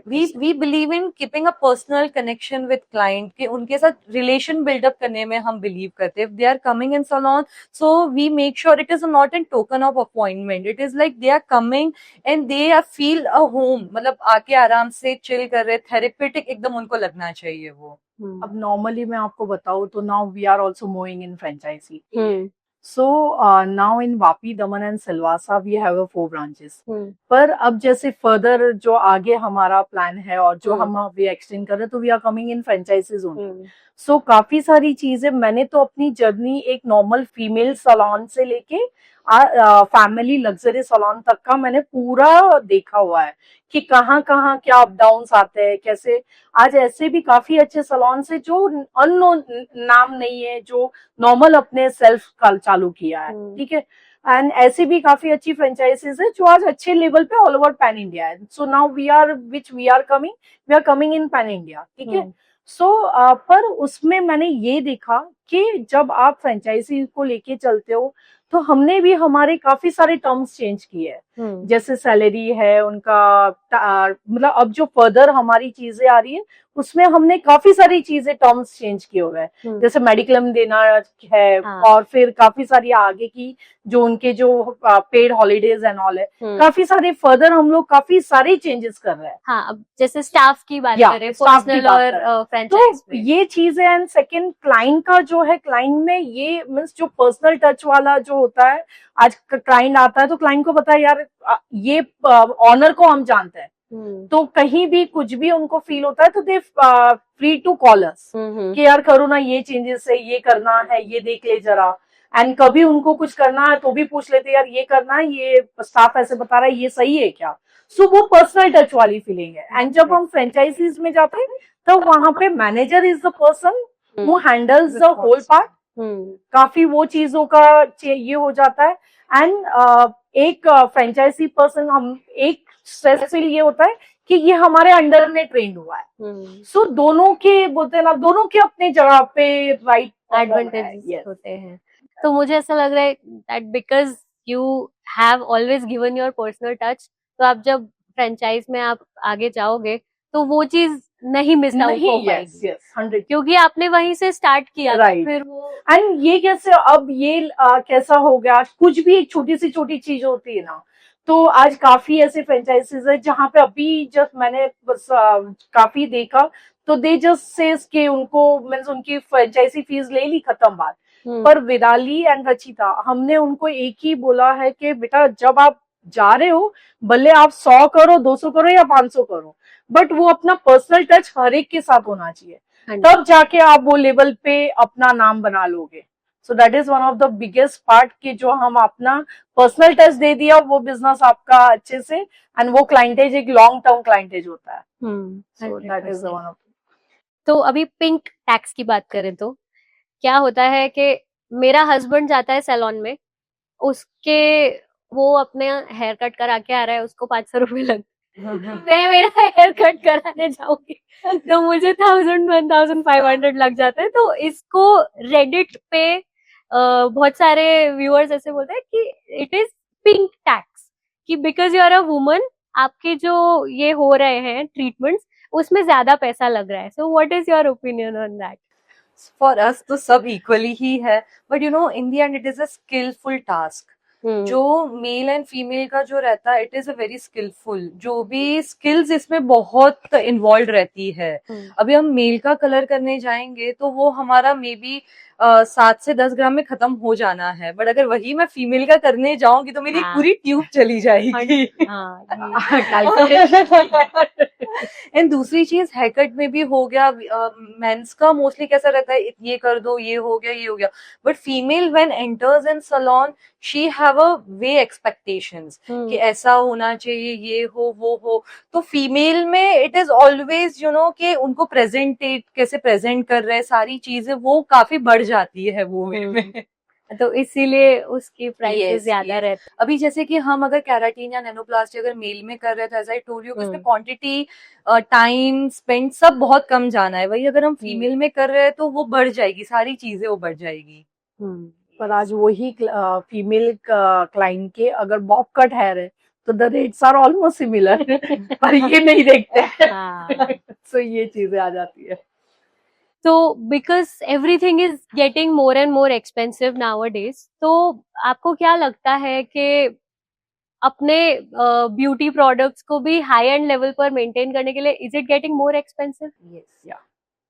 We believe in keeping a personal connection with client, के उनके साथ रिलेशन बिल्डअप करने में हम बिलीव करते हैं। If they are coming in salon, so we make sure it is not an token of appointment, it is like they are coming and they are feel a home, मतलब आके आराम से chill कर रहे, therapeutic एकदम उनको लगना चाहिए वो। अब नॉर्मली मैं आपको बताऊं तो now we are also moving in franchisee. So now in Vapi, Daman and Silvassa we have 4 branches. पर अब जैसे फर्दर जो आगे हमारा प्लान है और जो हम अभी एक्सटेंड कर रहे हैं, तो we are coming in franchisees only. So काफी सारी चीजें मैंने तो अपनी जर्नी एक नॉर्मल फीमेल सैलून से लेके फैमिली लग्जरी सैलून तक का मैंने पूरा देखा हुआ है कि कहाँ कहाँ क्या अप डाउन्स आते हैं, कैसे। आज ऐसे भी काफी अच्छे सैलून है जो अननोन नाम नहीं है, जो नॉर्मल अपने सेल्फ कल चालू किया है, ठीक है। एंड ऐसी भी काफी अच्छी फ्रेंचाइजीज है जो आज अच्छे लेवल पे ऑल ओवर पैन इंडिया है। So now we are coming in pan India, ठीक है। सो पर उसमें मैंने ये देखा कि जब आप फ्रेंचाइजी को लेके चलते हो तो हमने भी हमारे काफी सारे टर्म्स चेंज किए हैं। जैसे सैलरी है उनका, मतलब अब जो फर्दर हमारी चीजें आ रही है उसमें हमने काफी सारी चीजें टर्म्स चेंज किए हुए हैं। जैसे मेडिक्लेम देना है, हाँ। और फिर काफी सारी आगे की जो उनके जो पेड हॉलीडेज एंड ऑल है, काफी सारे फर्दर हम लोग काफी सारे चेंजेस कर रहे हैं। हाँ, अब जैसे स्टाफ की बात या करें, स्टाफ की पर्सनल बात और करें फ्रेंचाइज तो में। ये चीज है। एंड सेकंड क्लाइंट का जो है, क्लाइंट में ये मीन्स जो पर्सनल टच वाला जो होता है, आज क्लाइंट आता है तो क्लाइंट को पता है यार ये ऑनर को हम जानते हैं, तो कहीं भी कुछ भी उनको फील होता है तो दे फ्री टू कॉल अस कि यार करो ना ये चेंजेस है, ये करना है, ये देख ले जरा। एंड कभी उनको कुछ करना है तो भी पूछ लेते यार ये करना है, ये स्टाफ ऐसे बता रहा है, ये सही है क्या। सो वो पर्सनल टच वाली फीलिंग है। एंड जब हम फ्रेंचाइजीज में जाते हैं तो वहां पे manager is the person who handles the whole part. काफी वो चीजों का ये हो जाता है। एंड एक फ्रेंचाइजी पर्सन, हम एक स्ट्रेस फील ये होता है कि ये हमारे अंडर में ट्रेंड हुआ है। सो दोनों के बोलते हैं ना, दोनों के अपने जगह पे राइट एडवांटेजेस होते हैं। तो मुझे ऐसा लग रहा है that because you have always given your personal touch, तो आप जब फ्रेंचाइज में आप आगे जाओगे तो वो चीज नहीं मिस आउट हो पाएगी। यस 100 क्योंकि आपने वहीं से स्टार्ट किया था, राइट। फिर वो एंड ये कैसे अब ये कैसा हो गया, कुछ भी एक छोटी सी छोटी चीज होती है ना, तो आज काफी ऐसे फ्रेंचाइजीज है जहाँ पे अभी जस्ट मैंने बस काफी देखा तो दे जस्ट सेज के उनको मीन्स उनकी फ्रेंचाइजी फीस ले ली, खत्म बात। पर विदाली एंड रचिता हमने उनको एक ही बोला है कि बेटा जब आप जा रहे हो भले आप 100 करो, 200 करो या 500 करो, बट वो अपना पर्सनल टच हर एक के साथ होना चाहिए, तब जाके आप वो लेवल पे अपना नाम बना लोगे। सो that is one of the biggest part कि जो हम अपना पर्सनल टच दे दिया वो बिजनेस आपका अच्छे से, एंड वो क्लाइंटेज एक लॉन्ग टर्म क्लाइंटेज होता है। सो दैट इज वन ऑफ। तो अभी पिंक टैक्स की बात करें तो क्या होता है कि मेरा हस्बैंड जाता है सैलून में, उसके वो अपने हेयर कट करा के आ रहा है, उसको 500 रुपए लग मैं मेरा हेयर कट कराने जाऊंगी तो मुझे 1,500 लग जाते हैं। तो इसको रेडिट पे बहुत सारे व्यूअर्स ऐसे बोलते हैं कि इट इज पिंक टैक्स, कि because you are a woman आपके जो ये हो रहे हैं ट्रीटमेंट्स उसमें ज्यादा पैसा लग रहा है। So what is your opinion on that? For us तो सब इक्वली ही है, but you know in the end it is a skillful task. जो मेल एंड फीमेल का जो रहता है it is a very skillful, जो भी स्किल्स इसमें बहुत इन्वॉल्व रहती है। अभी हम मेल का कलर करने जाएंगे तो वो हमारा मे बी 7 से 10 ग्राम में खत्म हो जाना है, बट अगर वही मैं फीमेल का करने जाऊंगी तो मेरी पूरी ट्यूब चली जाएगी। एंड दूसरी चीज हेयर कट में भी हो गया, मेंस का मोस्टली कैसा रहता है ये कर दो, ये हो गया, ये हो गया, but female when enters in salon she have a way expectations कि ऐसा होना चाहिए, ये हो वो हो। तो फीमेल में it is always you know कि उनको प्रेजेंटेट कैसे प्रेजेंट कर रहे हैं, सारी चीजें वो काफी बढ़ जाती है वो में। तो इसीलिए उसकी प्राइसेस ज्यादा रहती है। अभी जैसे कि हम अगर केराटिन या नैनोप्लास्टी अगर मेल में कर रहे हैं तो एज आई टोल्ड यू उसमें क्वांटिटी, टाइम स्पेंड सब बहुत कम जाना है। वही अगर हम फीमेल में कर रहे हैं तो वो बढ़ जाएगी, सारी चीजें वो बढ़ जाएगी। पर आज वही फीमेल क्लाइंट के अगर बॉब कट हेयर है तो the rates are almost similar पर ये नहीं देखते। सो ये चीजें आ जाती है। तो because everything is getting more and more expensive nowadays, तो आपको क्या लगता है कि अपने ब्यूटी प्रोडक्ट्स को भी हाई एंड लेवल पर मेंटेन करने के लिए is it getting more expensive? Yes, या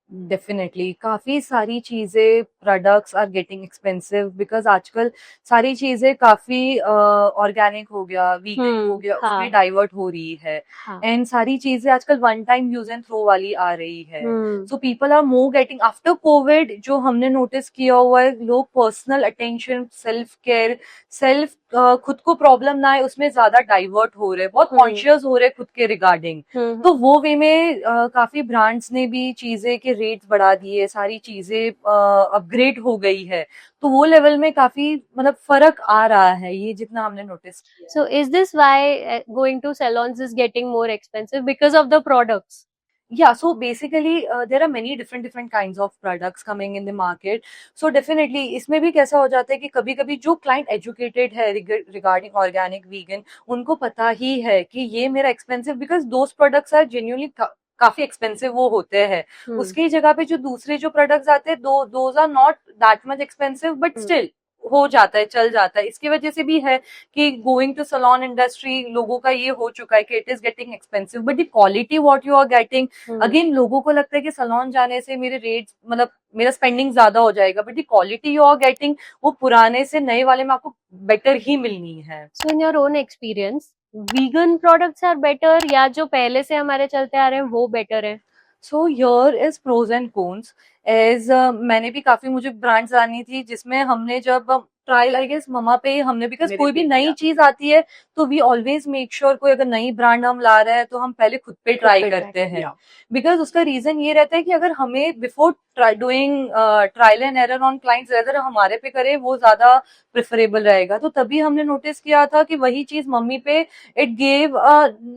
डेफिनेटली काफी सारी चीजें, products are getting expensive because आजकल सारी चीजें काफी ऑर्गेनिक हो गया, वीगन हो गया, उसमें डाइवर्ट हो रही है। एंड सारी चीजें आजकल one time use and throw वाली आ रही है। So people are more getting after Covid, जो हमने नोटिस किया हुआ है, लोग personal attention, self care, self खुद को प्रॉब्लम ना आए उसमें ज्यादा डाइवर्ट हो रहे, बहुत कॉन्शियस हो रहे खुद के रिगार्डिंग। तो वो वे में काफी ब्रांड्स ने भी चीजें के रेट्स बढ़ा दिए, सारी चीजें अपग्रेड हो गई है, तो वो लेवल में काफी मतलब फर्क आ रहा है, ये जितना हमने नोटिस किया। So is this why going to salons is getting more expensive because of the products? Yeah, so basically there are many different kinds of products coming in the market. So definitely इसमें भी कैसा हो जाता है कि कभी कभी जो क्लाइंट एजुकेटेड है रिगार्डिंग ऑर्गेनिक वीगन, उनको पता ही है कि ये मेरा expensive, because those products are genuinely काफी एक्सपेंसिव वो होते हैं। उसकी जगह पे जो दूसरे जो प्रोडक्ट्स आते हैं those are not that much expensive, but still हो जाता है, चल जाता है। इसकी वजह से भी है कि गोइंग टू सलोन इंडस्ट्री लोगों का ये हो चुका है कि it is getting expensive, but the quality what you are getting, again लोगों को लगता है कि सलोन जाने से मेरे रेट्स मतलब मेरा स्पेंडिंग ज्यादा हो जाएगा, but the quality you are getting वो पुराने से नए वाले में आपको बेटर ही मिलनी है। So in your own experience vegan products are better या जो पहले से हमारे चलते आ रहे हैं वो बेटर है? So here is pros and cons. As मैंने भी काफी, मुझे ब्रांड्स आनी थी जिसमें हमने जब ट्रायल आई गेस ममा पे हमने, बिकॉज कोई भी नई चीज आती है तो वी ऑलवेज मेक श्योर कोई अगर नई ब्रांड हम ला रहे हैं तो हम पहले खुद पे ट्राई करते हैं, बिकॉज उसका रीजन ये रहता है कि अगर हमें before doing trial and error on clients अगर हमारे पे करे वो ज्यादा प्रेफरेबल रहेगा। तो तभी हमने नोटिस किया था कि वही चीज मम्मी पे इट गेव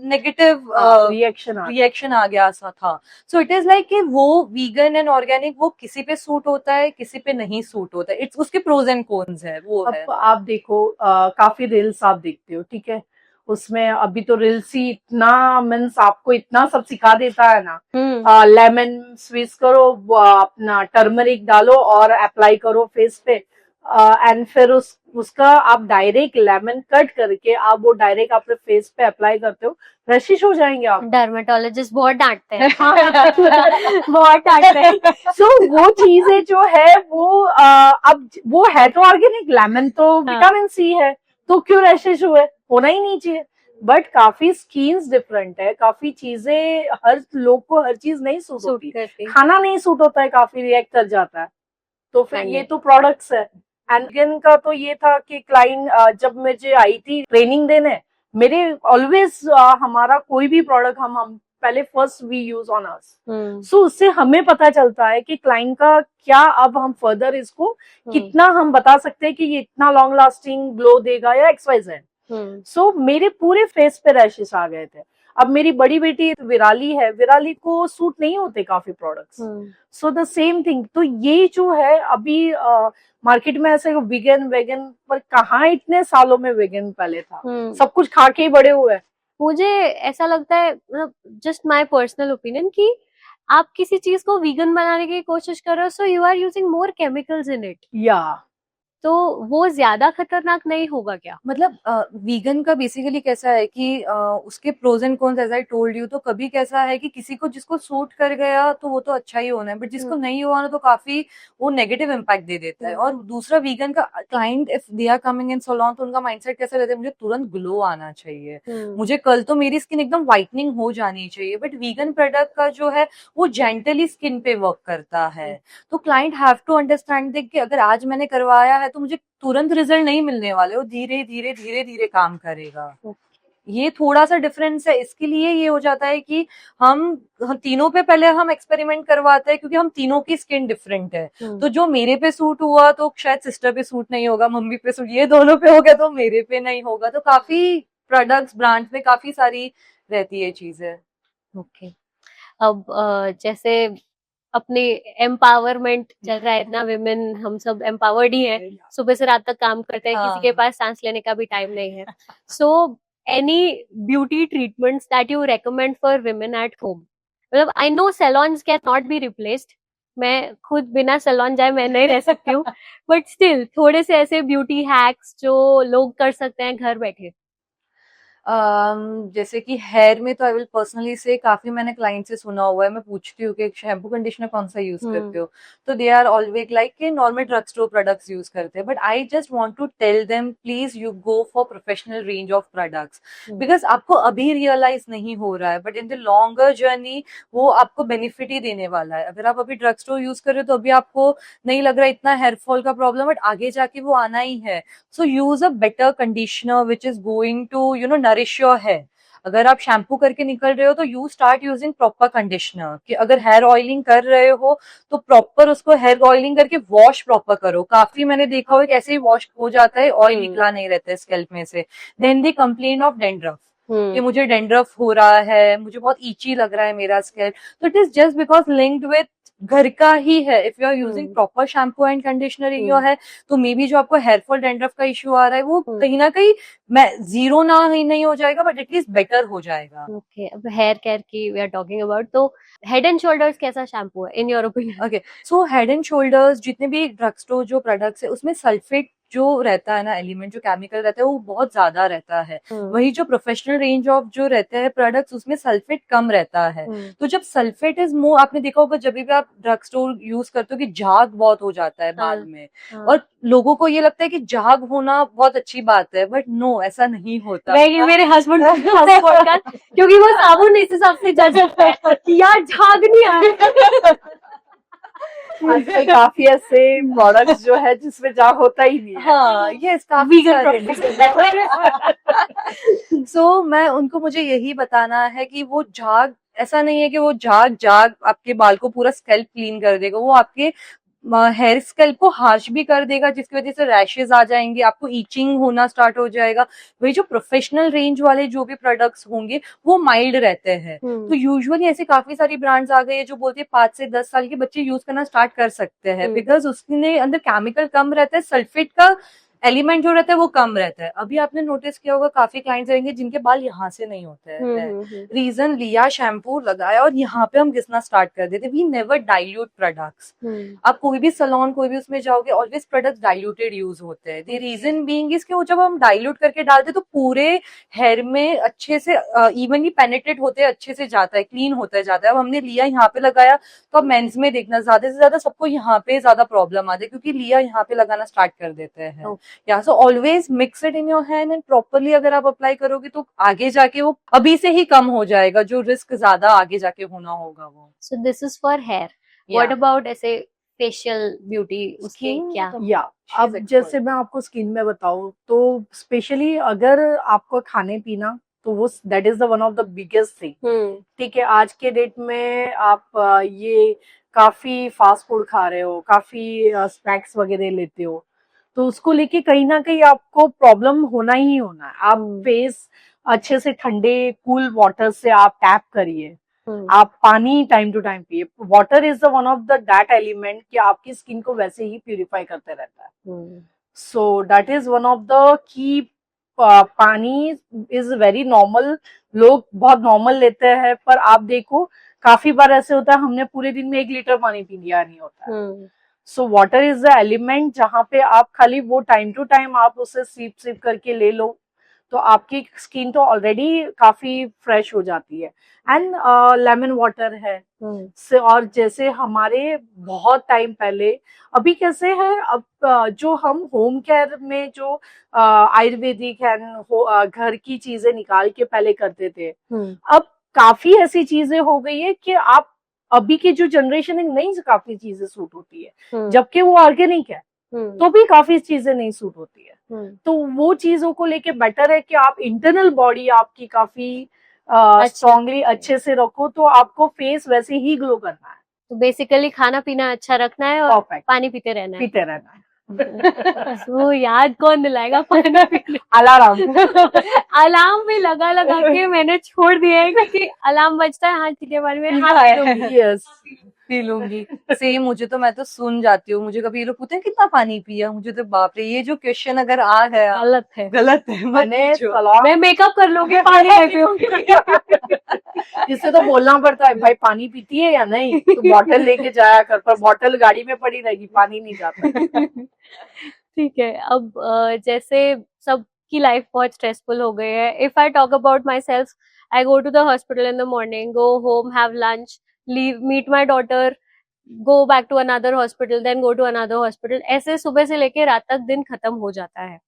नेगेटिव रिएक्शन आ गया सा था। सो इट इज लाइक कि वो वीगन एंड ऑर्गेनिक वो किसी पे सूट होता है, किसी पे नहीं सूट होता है, इट्स उसके प्रोज एंड कॉन्स है वो है। अब आप देखो काफी रील्स आप देखते हो, ठीक है, उसमें अभी तो रील्स ही इतना मीन्स आपको इतना सब सिखा देता है ना, लेमन स्क्वीज करो, अपना टर्मरिक डालो और अप्लाई करो फेस पे, एंड फिर उसका आप डायरेक्ट लेमन कट करके आप वो डायरेक्ट अपने फेस पे अप्लाई करते हो, रशिश हो जाएंगे आप। डर्मेटोलॉजिस्ट बहुत डांटते हैं बहुत डांटते हैं। सो वो चीजें जो है वो अब वो है तो ऑर्गेनिक, लेमन तो विटामिन सी है, तो क्यों रैशेज हुए, होना ही नहीं चाहिए। बट काफी स्किन्स डिफरेंट है, काफी चीजें, हर लोग को हर चीज नहीं सूट होती, खाना नहीं सूट होता है, काफी रिएक्ट कर जाता है, तो फिर ये तो प्रोडक्ट्स है। एंड का तो ये था कि क्लाइंट जब मुझे आई थी ट्रेनिंग देने, मेरे ऑलवेज हमारा कोई भी प्रोडक्ट हम पहले first we use on us, so उससे हमें पता चलता है कि क्लाइंट का क्या, अब हम फर्दर इसको कितना हम बता सकते हैं कि ये इतना लॉन्ग लास्टिंग ग्लो देगा या XYZ। सो मेरे पूरे फेस पे रैशेस आ गए थे। अब मेरी बड़ी बेटी विराली है, विराली को सूट नहीं होते काफी products, so the same thing. तो ये जो है अभी मार्केट में ऐसे वेगन वेगन पर कहाँ इतने सालों में वेगन पहले था, सब कुछ खा के ही बड़े हुए। मुझे ऐसा लगता है, मतलब जस्ट माय पर्सनल ओपिनियन, कि आप किसी चीज को वीगन बनाने की कोशिश कर रहे हो, so you are using more chemicals in it, या तो वो ज्यादा खतरनाक नहीं होगा क्या? मतलब वीगन का बेसिकली कैसा है कि उसके pros and cons as I told you, तो कभी कैसा है कि किसी को जिसको सूट कर गया तो वो तो अच्छा ही होना है, बट जिसको नहीं हुआ ना तो काफी वो नेगेटिव इम्पैक्ट दे देता है। और दूसरा वीगन का client if they are coming in salon तो उनका माइंडसेट कैसा रहता है, मुझे तुरंत ग्लो आना चाहिए, मुझे कल तो मेरी स्किन एकदम व्हाइटनिंग हो जानी चाहिए। बट वीगन प्रोडक्ट का जो है वो जेंटली स्किन पे वर्क करता है, तो क्लाइंट हैव टू अंडरस्टैंड कि अगर आज मैंने करवाया है तो मुझे तुरंत रिजल्ट नहीं मिलने वाले, वो धीरे धीरे धीरे धीरे काम करेगा। ये थोड़ा सा डिफरेंस है। इसके लिए ये हो जाता है कि हम तीनों पे पहले हम एक्सपेरिमेंट करवाते हैं, क्योंकि हम तीनों की स्किन डिफरेंट है। तो जो मेरे पे सूट हुआ तो शायद सिस्टर पे सूट नहीं होगा, मम्मी पे सूट, ये दोनों पे हो गया तो मेरे पे नहीं होगा। तो काफी प्रोडक्ट्स ब्रांड्स में काफी सारी रहती है चीजें। ओके, अब जैसे अपने एम्पावरमेंट चल रहा है इतना, विमेन हम सब एम्पावर्ड ही हैं, सुबह से रात तक काम करते हैं, किसी के पास सांस लेने का भी टाइम नहीं है। So any beauty treatments that you recommend for women at home? मतलब I know salons can not be replaced, मैं खुद बिना सैलून जाए मैं नहीं रह सकती हूँ, बट स्टिल थोड़े से ऐसे ब्यूटी हैक्स जो लोग कर सकते हैं घर बैठे। जैसे कि हेयर में तो आई विल पर्सनली से, काफी मैंने क्लाइंट से सुना हुआ है, मैं पूछती हूँ कि शैम्पू कंडीशनर कौन सा यूज करते हो, तो दे आर ऑलवेज लाइक कि normal drug store products use करते हैं। But I just want to tell them please you go for professional range of products, because आपको अभी रियलाइज नहीं हो रहा है, but in the longer journey वो आपको बेनिफिट ही देने वाला है। अगर आप अभी ड्रग स्टोर यूज कर रहे हो तो अभी आपको नहीं लग रहा इतना हेयर फॉल का प्रॉब्लम, बट आगे जाके वो आना ही है। So use a better conditioner which is going to nourish your hair. अगर आप शैम्पू करके निकल रहे हो तो you start using proper conditioner, कि अगर हेयर ऑयलिंग कर रहे हो तो प्रॉपर उसको हेयर ऑयलिंग करके वॉश प्रॉपर करो। काफी मैंने देखा हुआ है कैसे ही वॉश हो जाता है, ऑयल निकला नहीं रहता है स्कैल्प में से। Then the complain of dandruff, कि मुझे डेंड्रफ हो रहा है, मुझे बहुत ईची लग रहा है मेरा स्कैल्प, तो it is just because linked with घर का ही है. If you are using proper shampoo and conditioner in your hair, तो मे बी जो आपको हेयरफॉल डेंड्रफ का इश्यू आ रहा है वो कहीं ना कहीं मैं जीरो ना ही नहीं हो जाएगा, बट एटलीस्ट बेटर हो जाएगा. ओके, अब हेयर केयर की वी आर टॉकिंग अबाउट, तो हेड एंड शोल्डर्स कैसा शैम्पू है in your opinion? Okay, so head and shoulders जितने भी ड्रग स्टोर जो प्रोडक्ट्स है उसमें सल्फेट जो रहता है ना, एलिमेंट जो केमिकल रहता है वो बहुत ज्यादा रहता है. वही जो प्रोफेशनल रेंज ऑफ जो रहते हैं प्रोडक्ट्स उसमें सल्फेट कम रहता है. तो जब सल्फेट इज मोर, आपने देखा होगा जब भी आप ड्रग स्टोर यूज करते हो कि झाग बहुत हो जाता है बाल में, और लोगों को ये लगता है कि झाग होना बहुत अच्छी बात है, बट नो, ऐसा नहीं होता. मेरे हस्बैंड पॉडकास्ट, क्योंकि वो साबुन इस हिसाब से जज करते हैं कि यार झाग नहीं आ रहा। आजकल काफी ऐसे प्रोडक्ट्स जो है जिसमें झाग होता ही नहीं है. हाँ, यस, काफी सो मैं उनको, मुझे यही बताना है कि वो झाग ऐसा नहीं है कि वो झाग आपके बाल को पूरा स्कैल्प क्लीन कर देगा, वो आपके हेयर स्कैल्प को हार्श भी कर देगा, जिसकी वजह से रैशेज आ जाएंगे, आपको ईचिंग होना स्टार्ट हो जाएगा. वही जो प्रोफेशनल रेंज वाले जो भी प्रोडक्ट्स होंगे वो माइल्ड रहते हैं. तो यूजुअली ऐसे काफी सारी ब्रांड्स आ गई है जो बोलते हैं 5 से 10 साल के बच्चे यूज करना स्टार्ट कर सकते हैं, बिकॉज उसके अंदर केमिकल कम रहता है, सल्फेट का एलिमेंट जो रहता है वो कम रहता है. अभी आपने नोटिस किया होगा काफी क्लाइंट्स रहेंगे जिनके बाल यहाँ से नहीं होते हैं. रीजन, लिया शैम्पू लगाया और यहाँ पे हम घिसना स्टार्ट कर देते. We never dilute products. आप कोई भी सलोन, कोई भी उसमें जाओगे, ऑलवेज प्रोडक्ट्स डाइल्यूटेड यूज होते हैं. द रीजन बीइंग इज कि वो जब हम डाइल्यूट करके डालते तो पूरे हेयर में अच्छे से इवनली पेनिट्रेट होते हैं, अच्छे से जाता है, क्लीन होता जाता है. अब हमने लिया यहाँ पे लगाया, तो अब मेंस में देखना ज्यादा से ज्यादा सबको यहाँ पे ज्यादा प्रॉब्लम आती है, क्योंकि लिया यहाँ पे लगाना स्टार्ट कर देते हैं. या so always mix it in your hand and properly अगर आप अप्लाई करोगे तो आगे जाके वो अभी से ही कम हो जाएगा, जो रिस्क ज्यादा आगे जाके होना होगा वो. So this is for hair. What about ऐसे फेशियल ब्यूटी, उसके क्या? या अब जैसे मैं आपको स्किन में बताऊं तो स्पेशली अगर आपको खाने पीना, तो वो that is the one of the biggest thing. ठीक है, आज के डेट में आप ये काफी फास्ट फूड खा रहे हो, काफी स्नैक्स वगैरह लेते हो, तो उसको लेके कहीं ना कहीं आपको प्रॉब्लम होना ही होना है. आप फेस अच्छे से ठंडे कूल वाटर से आप टैप करिए, आप पानी टाइम टू टाइम पिए. Water is the one of the that element कि आपकी स्किन को वैसे ही प्यूरिफाई करते रहता है. सो that is one of the key. पानी इज वेरी नॉर्मल, लोग बहुत नॉर्मल लेते हैं, पर आप देखो काफी बार ऐसे होता है हमने पूरे दिन में 1 लीटर पानी पी लिया नहीं होता है. So water is the element जहाँ पे आप खाली वो टाइम टू टाइम आप उसे सिप सिप करके ले लो, तो आपकी स्किन तो ऑलरेडी काफी फ्रेश हो जाती है. एंड लेमन वाटर है. और जैसे हमारे बहुत टाइम पहले, अभी कैसे है, अब जो हम होम केयर में जो आयुर्वेदिक एंड घर की चीजें निकाल के पहले करते थे, अब काफी ऐसी चीजें हो गई है कि आप अभी की जो जनरेशन है नहीं काफी चीजें सूट होती है, जबकि वो ऑर्गेनिक है तो भी काफी चीजें नहीं सूट होती है. तो वो चीजों को लेके बेटर है कि आप इंटरनल बॉडी आपकी काफी स्ट्रांगली अच्छे से रखो, तो आपको फेस वैसे ही ग्लो करना है. तो बेसिकली खाना पीना अच्छा रखना है और पानी पीते रहना है. तो याद कौन दिलाएगा पानी पीने? अलार्म भी लगा के मैंने छोड़ दिया है, क्योंकि अलार्म बजता है, हाँ ठीक है, पानी में हाथ पी लूंगी. सेम, मुझे तो, मैं तो सुन जाती हूँ. मुझे कभी ये लोग पूछते हैं कितना पानी पिया, मुझे तो बाप रे, ये जो क्वेश्चन अगर आ गया गलत है. मैं मेकअप कर लूंगी, पानी नहीं पीऊंगी. जिससे तो बोलना पड़ता है भाई पानी पीती है या नहीं, तो बॉटल लेके जाया कर, पर बॉटल गाड़ी में पड़ी रहेगी, पानी नहीं जाता. ठीक है, अब जैसे सबकी लाइफ बहुत स्ट्रेसफुल हो गई है. If I talk about myself, I go to the hospital in the morning, go home, have lunch, leave, meet my daughter, go back to another hospital, then go to another hospital. ऐसे सुबह से लेके रात तक दिन खत्म हो जाता है.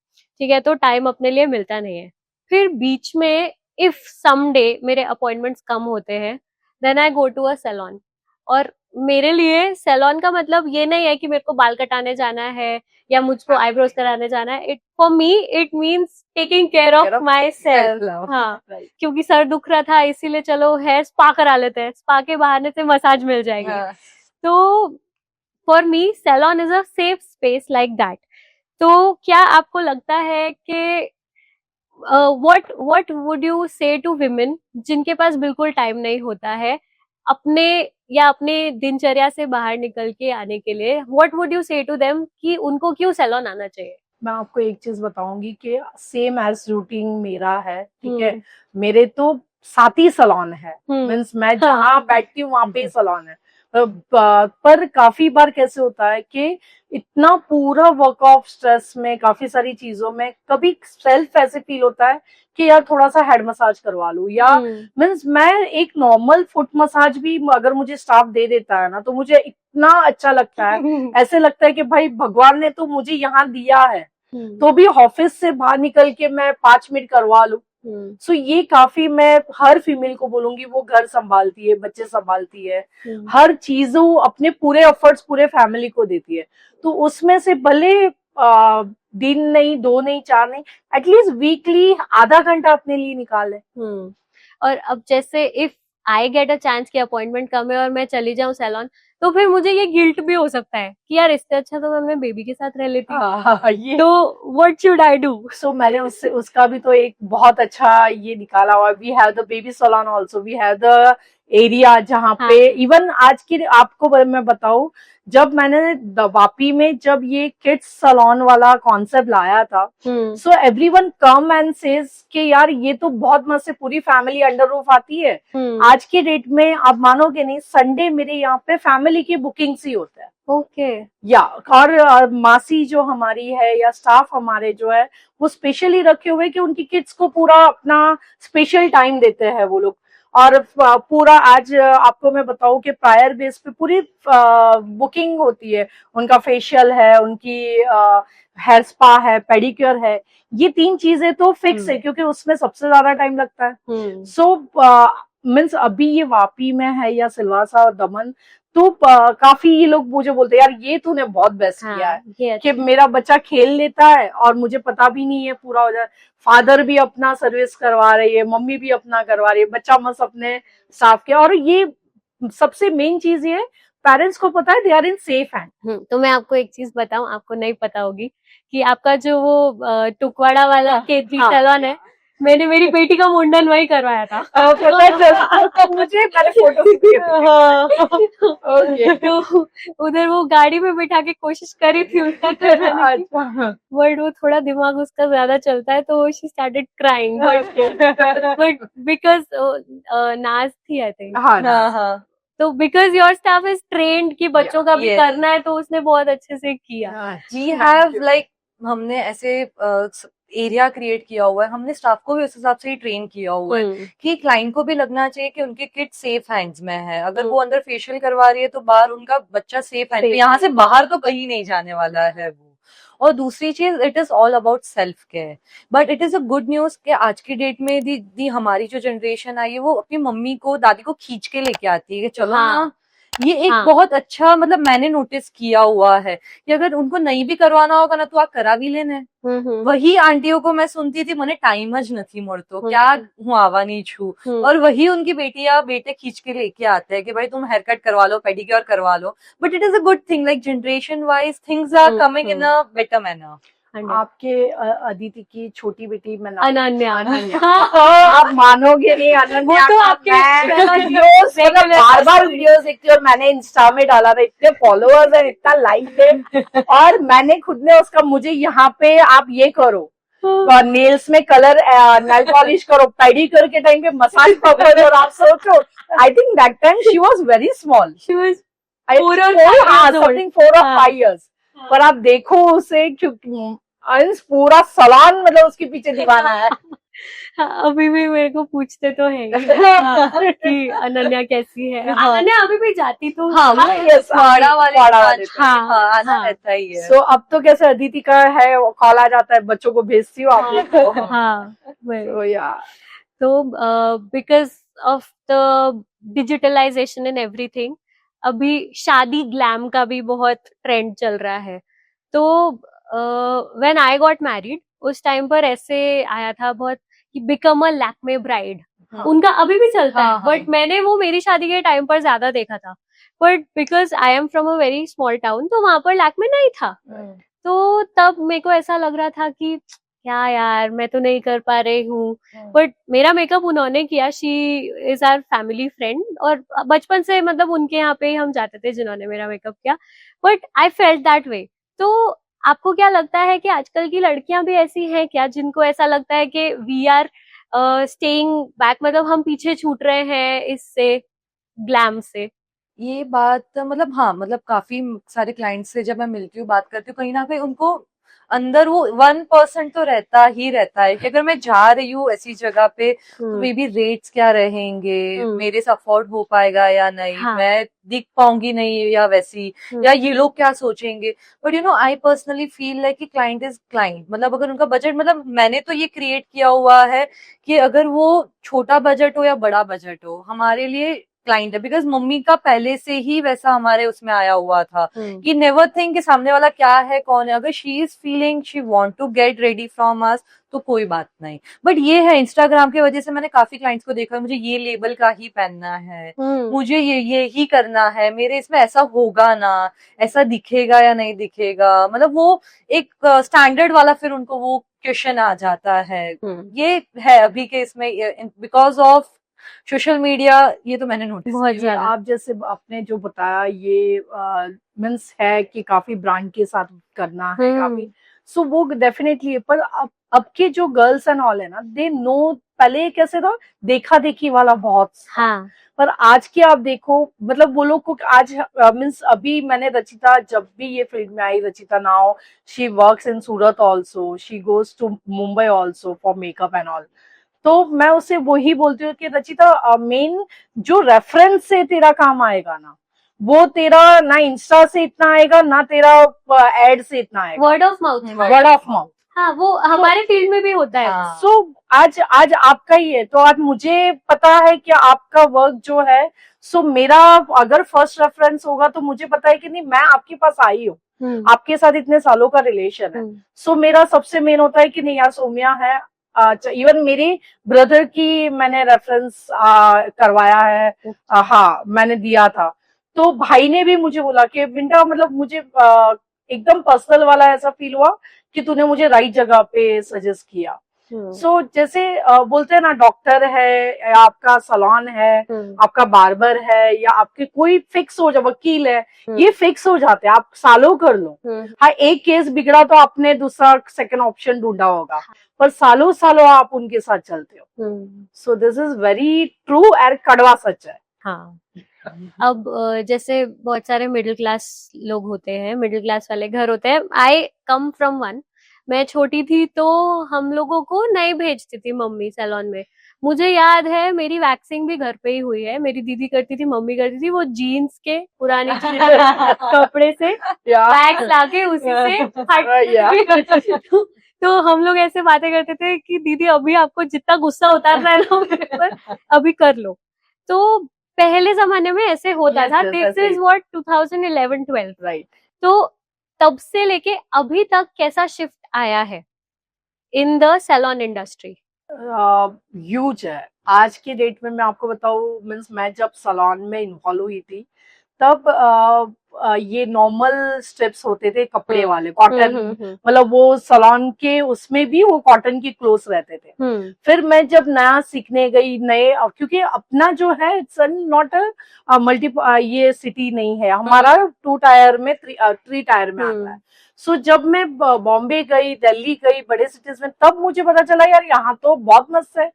ठीक है, तो टाइम अपने लिए मिलता नहीं है. फिर बीच में इफ समडे मेरे अपॉइंटमेंट्स कम होते हैं, then I go to a salon. और मेरे लिए सैलून का मतलब ये नहीं है कि मेरे को बाल कटाने जाना है या मुझको आईब्रोज कराने जाना है. It for me it means taking care of my self. हाँ, क्योंकि सर दुख रहा था, इसीलिए चलो हेयर स्पा करा लेते हैं, स्पा के बहाने से मसाज मिल जाएगी. तो for me salon is a safe space like that. तो क्या आपको लगता है कि what would you say to women जिनके पास बिल्कुल टाइम नहीं होता है अपने या अपने दिनचर्या से बाहर निकल के आने के लिए, what would you say to them कि उनको क्यों सैलून आना चाहिए? मैं आपको एक चीज बताऊंगी कि सेम एज रूटीन मेरा है, ठीक है। मेरे तो 7 ही सलॉन है, मीन्स मैं जहाँ बैठती हूँ वहां पे सलॉन है। पर काफी बार कैसे होता है कि इतना पूरा वर्क ऑफ स्ट्रेस में, काफी सारी चीजों में, कभी सेल्फ ऐसे फील होता है कि यार थोड़ा सा हेड मसाज करवा लूं, या मीन्स मैं एक नॉर्मल फुट मसाज भी अगर मुझे स्टाफ दे देता है ना तो मुझे इतना अच्छा लगता है। ऐसे लगता है कि भाई भगवान ने तो मुझे यहाँ दिया है, तो भी ऑफिस से बाहर निकल के मैं 5 मिनट करवा लूं। सो ये काफी, मैं हर फीमेल को बोलूंगी, वो घर संभालती है, बच्चे संभालती है, हर चीज वो अपने पूरे एफर्ट्स पूरे फैमिली को देती है, तो उसमें से भले दिन नहीं, 2 नहीं, 4 नहीं, एटलीस्ट वीकली आधा घंटा अपने लिए निकाले। और अब जैसे if I get a chance कि अपॉइंटमेंट कम है और मैं चली जाऊं सैलून, तो फिर मुझे ये गिल्ट भी हो सकता है कि यार इससे अच्छा तो मैं अपने बेबी के साथ रह लेती। तो व्हाट शुड आई डू? सो मैंने उसका भी तो एक बहुत अच्छा ये निकाला हुआ। We have the baby salon also, we have the area जहाँ पे इवन आज की आपको मैं बताऊं, जब मैंने वापी में जब ये किड्स सलॉन वाला कॉन्सेप्ट लाया था, so everyone come and says कि यार ये तो बहुत मस्त है, पूरी फैमिली अंडर रूफ आती है। आज के डेट में आप मानोगे नहीं, संडे मेरे यहाँ पे फैमिली की बुकिंग ही होता है। ओके या और मासी जो हमारी है या स्टाफ हमारे जो है वो स्पेशली रखे हुए कि उनकी किड्स को पूरा अपना स्पेशल टाइम देते हैं वो लोग। और पूरा आज आपको मैं बताऊं कि प्रायर बेस पे पूरी बुकिंग होती है, उनका फेशियल है, उनकी हेयर स्पा है, पेडिक्योर है, ये 3 चीजें तो फिक्स है क्योंकि उसमें सबसे ज्यादा टाइम लगता है। सो मीन्स अभी ये वापी में है या सिलवासा और दमन, तो काफी ये लोग मुझे बोलते हैं यार ये तूने बहुत बेस्ट किया है कि मेरा बच्चा खेल लेता है और मुझे पता भी नहीं है, पूरा हो जाए। फादर भी अपना सर्विस करवा रही है, मम्मी भी अपना करवा रही है, बच्चा मस्त अपने स्टाफ के। और ये सबसे मेन चीज ये है, पेरेंट्स को पता है they are in safe hand. तो मैं आपको एक चीज बताऊं, आपको नहीं पता होगी कि आपका जो वो टुकवाड़ा वाला केजी सैलून है, मैंने मेरी बेटी का मुंडन वही करवाया था। मुझे मैंने फोटो तो उधर वो गाड़ी में बिठा के कोशिश करी थी उसका करवाने की, बट वो थोड़ा दिमाग उसका ज्यादा चलता है, तो she started crying, but because नाज थी आई थिंक। तो because your staff is trained कि बच्चों का भी करना है, तो उसने बहुत अच्छे से किया। वी हैव लाइक हमने ऐसे एरिया क्रिएट किया हुआ है, हमने स्टाफ को भी उस हिसाब से ही ट्रेन किया हुआ है कि क्लाइंट को भी लगना चाहिए कि उनके किड सेफ हैंड्स में है। अगर वो अंदर फेशियल करवा रही है तो बाहर उनका बच्चा सेफ हैंड, यहाँ से बाहर तो कहीं नहीं जाने वाला है वो। और दूसरी चीज, it is all about self care, but it is a good news कि आज की डेट में दी हमारी जो जनरेशन आई है वो अपनी मम्मी को, दादी को खींच के लेके आती है कि चलो ना, ये एक बहुत अच्छा, मतलब मैंने नोटिस किया हुआ है कि अगर उनको नहीं भी करवाना होगा ना तो आप करा भी लेने। वही आंटियों को मैं सुनती थी, मैंने टाइम ज नहीं मोड़तो क्या हूँ आवा नहीं छू, और वही उनकी बेटी या बेटे खींच के लेके आते हैं कि भाई तुम हेयर कट करवा लो, पेडिक्योर करवा लो। But it is a good thing, like generation wise things are coming in a better manner. आपके अदिति की छोटी बेटी में अनन्या, आप मानोगे नहीं, अनन्या तो आपके बार बार वीडियोस देखती हूँ और मैंने इंस्टा में डाला था, इतने फॉलोअर्स है, इतना लाइक है। और मैंने खुद ने उसका, मुझे यहाँ पे आप ये करो, नेल्स में कलर, नेल पॉलिश करो, पेडिक्योर के टाइम पे मसाज पकड़ो, और आप सोचो, I think that time she was very small, she was 4 or 5 years। पर आप देखो उसे, पूरा सलान मतलब उसके पीछे दीवाना है। अभी भी मेरे को पूछते तो है कि अनन्या कैसी है। अनन्या अभी भी जाती तो आना रहता ही है। सो अब तो कैसे अदिति का है, कॉल आ जाता है, बच्चों को भेजती हूँ आप लोग को। तो because of the digitalisation in everything, अभी शादी ग्लैम का भी बहुत ट्रेंड चल रहा है। तो व्हेन आई गॉट मैरिड, उस टाइम पर ऐसे आया था बहुत कि बिकम अ लैक्मे ब्राइड, उनका अभी भी चलता है, बट मैंने वो मेरी शादी के टाइम पर ज्यादा देखा था। But because I am from a very small town, तो वहां पर लैक्मे नहीं था। तो तब मेरे को ऐसा लग रहा था कि क्या यार मैं तो नहीं कर पा रही हूँ, हम्म। बट मेरा मेकअप उन्होंने किया। She is our family friend, और बचपन से मतलब उनके यहाँ पे ही हम जाते थे जिन्होंने मेरा मेकअप किया, but I felt that way. तो आपको क्या लगता है कि आजकल की लड़कियां भी ऐसी हैं क्या, जिनको ऐसा लगता है कि वी आर स्टेइंग बैक, मतलब हम पीछे छूट रहे हैं इससे, ग्लैम से? ये बात मतलब हाँ, मतलब काफी सारे क्लाइंट्स से जब मैं मिलती हूँ, बात करती हूँ, कहीं ना कहीं उनको अंदर वो 1% तो रहता ही रहता है कि अगर मैं जा रही हूँ ऐसी जगह पे तो मे बी रेट्स क्या रहेंगे, हम्म। मेरे से अफोर्ड हो पाएगा या नहीं, हाँ। मैं दिख पाऊंगी नहीं या वैसी, या ये लोग क्या सोचेंगे। But you no I personally feel like कि क्लाइंट इज क्लाइंट, मतलब अगर उनका बजट, मतलब मैंने तो ये क्रिएट किया हुआ है कि अगर वो छोटा बजट हो या बड़ा बजट हो, हमारे लिए क्लाइंट है। बिकॉज मम्मी का पहले से ही वैसा हमारे उसमें आया हुआ था कि नेवर थिंक कि सामने वाला क्या है कौन है, अगर she is feeling she want to get ready from us तो कोई बात नहीं। बट ये है, इंस्टाग्राम की वजह से मैंने काफी क्लाइंट्स को देखा है, मुझे ये लेबल का ही पहनना है, मुझे ये ही करना है, मेरे इसमें ऐसा होगा ना, ऐसा दिखेगा या नहीं दिखेगा, मतलब वो एक स्टैंडर्ड वाला फिर उनको वो क्वेश्चन आ जाता है। ये है अभी के इसमें बिकॉज ऑफ सोशल मीडिया, ये तो मैंने नोटिस बहुत ये ज्यादा। आप जैसे आपने जो बताया ये मीन्स है कि काफी ब्रांड के साथ करना है काफी, सो वो डेफिनेटली है। पर अब के जो गर्ल्स एंड ऑल है ना, दे नो, पहले कैसे था, देखा देखी वाला बहुत था। हाँ। पर आज के आप देखो, मतलब वो लोग को आज मीन्स अभी मैंने रचिता जब भी ये फील्ड में आई, Rachita now she works in Surat also, she goes to Mumbai also for makeup and all. तो मैं उसे वही बोलती हूँ कि रचिता मेन जो रेफरेंस से तेरा काम आएगा ना, वो तेरा ना इंस्टा से इतना आएगा ना तेरा एड से इतना आएगा, word of mouth. Word of mouth. हाँ, वो हमारे फील्ड में भी होता है। हाँ। सो आज आज आपका ही है, तो आज मुझे पता है कि आपका वर्क जो है, सो मेरा अगर फर्स्ट रेफरेंस होगा तो मुझे पता है कि नहीं, मैं आपके पास आई हूँ, आपके साथ इतने सालों का रिलेशन है। सो मेरा सबसे मेन होता है कि नहीं यार सोम्या है, इवन मेरे ब्रदर की मैंने रेफरेंस करवाया है, हाँ मैंने दिया था। तो भाई ने भी मुझे बोला कि बिंटा, मतलब मुझे एकदम पर्सनल वाला ऐसा फील हुआ कि तूने मुझे राइट जगह पे सजेस्ट किया। सो जैसे बोलते हैं ना, डॉक्टर है या आपका सलॉन है, आपका बार्बर है, या आपके कोई फिक्स हो जाए, वकील है, ये फिक्स हो जाते हैं, आप सालों कर लो। हाँ, एक केस बिगड़ा तो आपने दूसरा सेकंड ऑप्शन ढूंढा होगा, पर सालों सालों आप उनके साथ चलते हो। सो दिस इज वेरी ट्रू और कड़वा सच है। हाँ। अब जैसे बहुत सारे मिडिल क्लास लोग होते हैं, मिडिल क्लास वाले घर होते हैं। आई कम फ्रॉम वन। मैं छोटी थी तो हम लोगों को नहीं भेजती थी मम्मी सैलून में। मुझे याद है मेरी वैक्सिंग भी घर पे ही हुई है। मेरी दीदी करती थी, मम्मी करती थी, वो जीन्स के पुराने कपड़े से वैक्स लाके उसी से तो हम लोग ऐसे बातें करते थे कि दीदी अभी आपको जितना गुस्सा उतारना है ना मेरे पर, अभी कर लो। तो पहले जमाने में ऐसे होता था। This is what 2011-12, right. तो तब से लेके अभी तक कैसा शिफ्ट आया है in the salon industry? Huge है। आज के डेट में मैं आपको बताऊं, मीन्स मैं जब सैलून में इन्वॉल्व हुई थी तब ये नॉर्मल स्ट्रिप्स होते थे कपड़े वाले, कॉटन, मतलब वो सैलून के उसमें भी वो कॉटन की क्लोथ्स रहते थे। फिर मैं जब नया सीखने गई, नए, क्योंकि अपना जो है इट्स नॉट मल्टी, ये सिटी नहीं है हमारा, 2 टायर में 3 टायर में आता है। सो जब मैं बॉम्बे गई, दिल्ली गई, बड़े सिटीज में, तब मुझे पता चला यार यहाँ तो बहुत मस्त है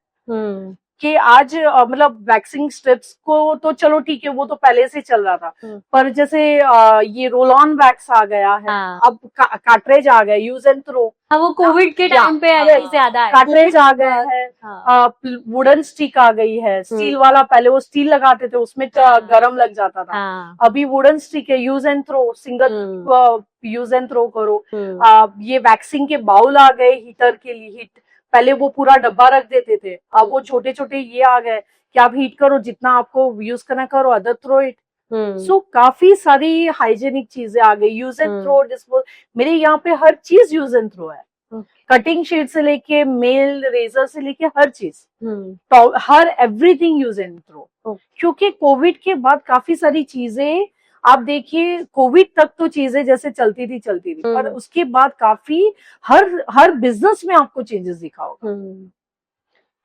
कि आज मतलब वैक्सिंग स्ट्रिप्स को तो चलो ठीक है, वो तो पहले से चल रहा था, पर जैसे ये रोल ऑन वैक्स आ गया है। हाँ। अब कार्ट्रेज आ गया, यूज एंड थ्रो। हाँ, वो कोविड के टाइम पे ज्यादा है। कार्ट्रेज आ गया है, वुडन स्टिक आ गई है, स्टील वाला, पहले वो स्टील लगाते थे उसमें गरम लग जाता था। अभी वुडन स्टिक है, use and throw, single use and throw करो। ये वैक्सिंग के बाउल आ गए हीटर के लिए, हीट, पहले वो पूरा डब्बा रख देते थे, अब वो छोटे छोटे ये आ गए कि आप हीट करो, जितना आपको यूज करना करो, अदर थ्रो इट। सो काफी सारी हाइजेनिक चीजें आ गई, यूज एंड थ्रो, डिस्पोज। मेरे यहाँ पे हर चीज यूज एंड थ्रो है, कटिंग शीट से लेके मेल रेजर से लेके हर चीज, हर एवरीथिंग यूज एंड थ्रो। क्योंकि कोविड के बाद काफी सारी चीजें आप देखिए कोविड तक तो चीजें जैसे चलती थी, पर हम्म। उसके बाद काफी हर बिजनेस में आपको चेंजेस दिखा होगा।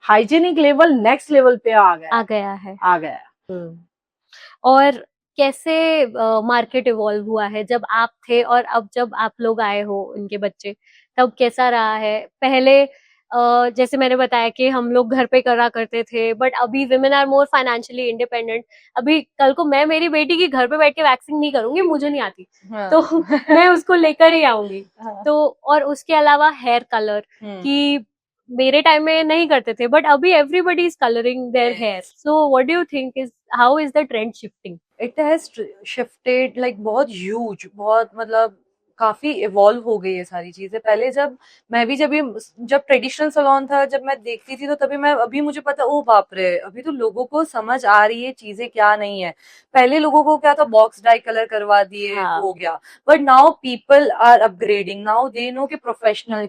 हाइजीनिक लेवल नेक्स्ट लेवल पे आ गया आ है, गया है। आ गया है। और कैसे मार्केट इवॉल्व हुआ है जब आप थे और अब जब आप लोग आए हो उनके बच्चे, तब कैसा रहा है? पहले जैसे मैंने बताया कि हम लोग घर पे करा करते थे, बट अभी women are more financially independent. अभी कल को मैं मेरी बेटी की घर पे बैठ के वैक्सिंग नहीं करूंगी, मुझे नहीं आती, तो मैं उसको लेकर ही आऊंगी। तो और उसके अलावा हेयर कलर कि मेरे टाइम में नहीं करते थे, बट अभी everybody is colouring their hair. So what do you think is how is the trend shifting? It has shifted like बहुत ह्यूज, बहुत मतलब काफी इवॉल्व हो गई है सारी चीजें। पहले जब मैं भी जब ट्रेडिशनल सलोन था, जब मैं देखती थी तो तभी मैं, अभी मुझे पता, ओ बाप रे, अभी तो लोगों को समझ आ रही है चीजें क्या नहीं है। पहले लोगों को क्या था, बॉक्स डाई कलर करवा दिए, हाँ। हो गया। But now people are upgrading, now they know कि प्रोफेशनल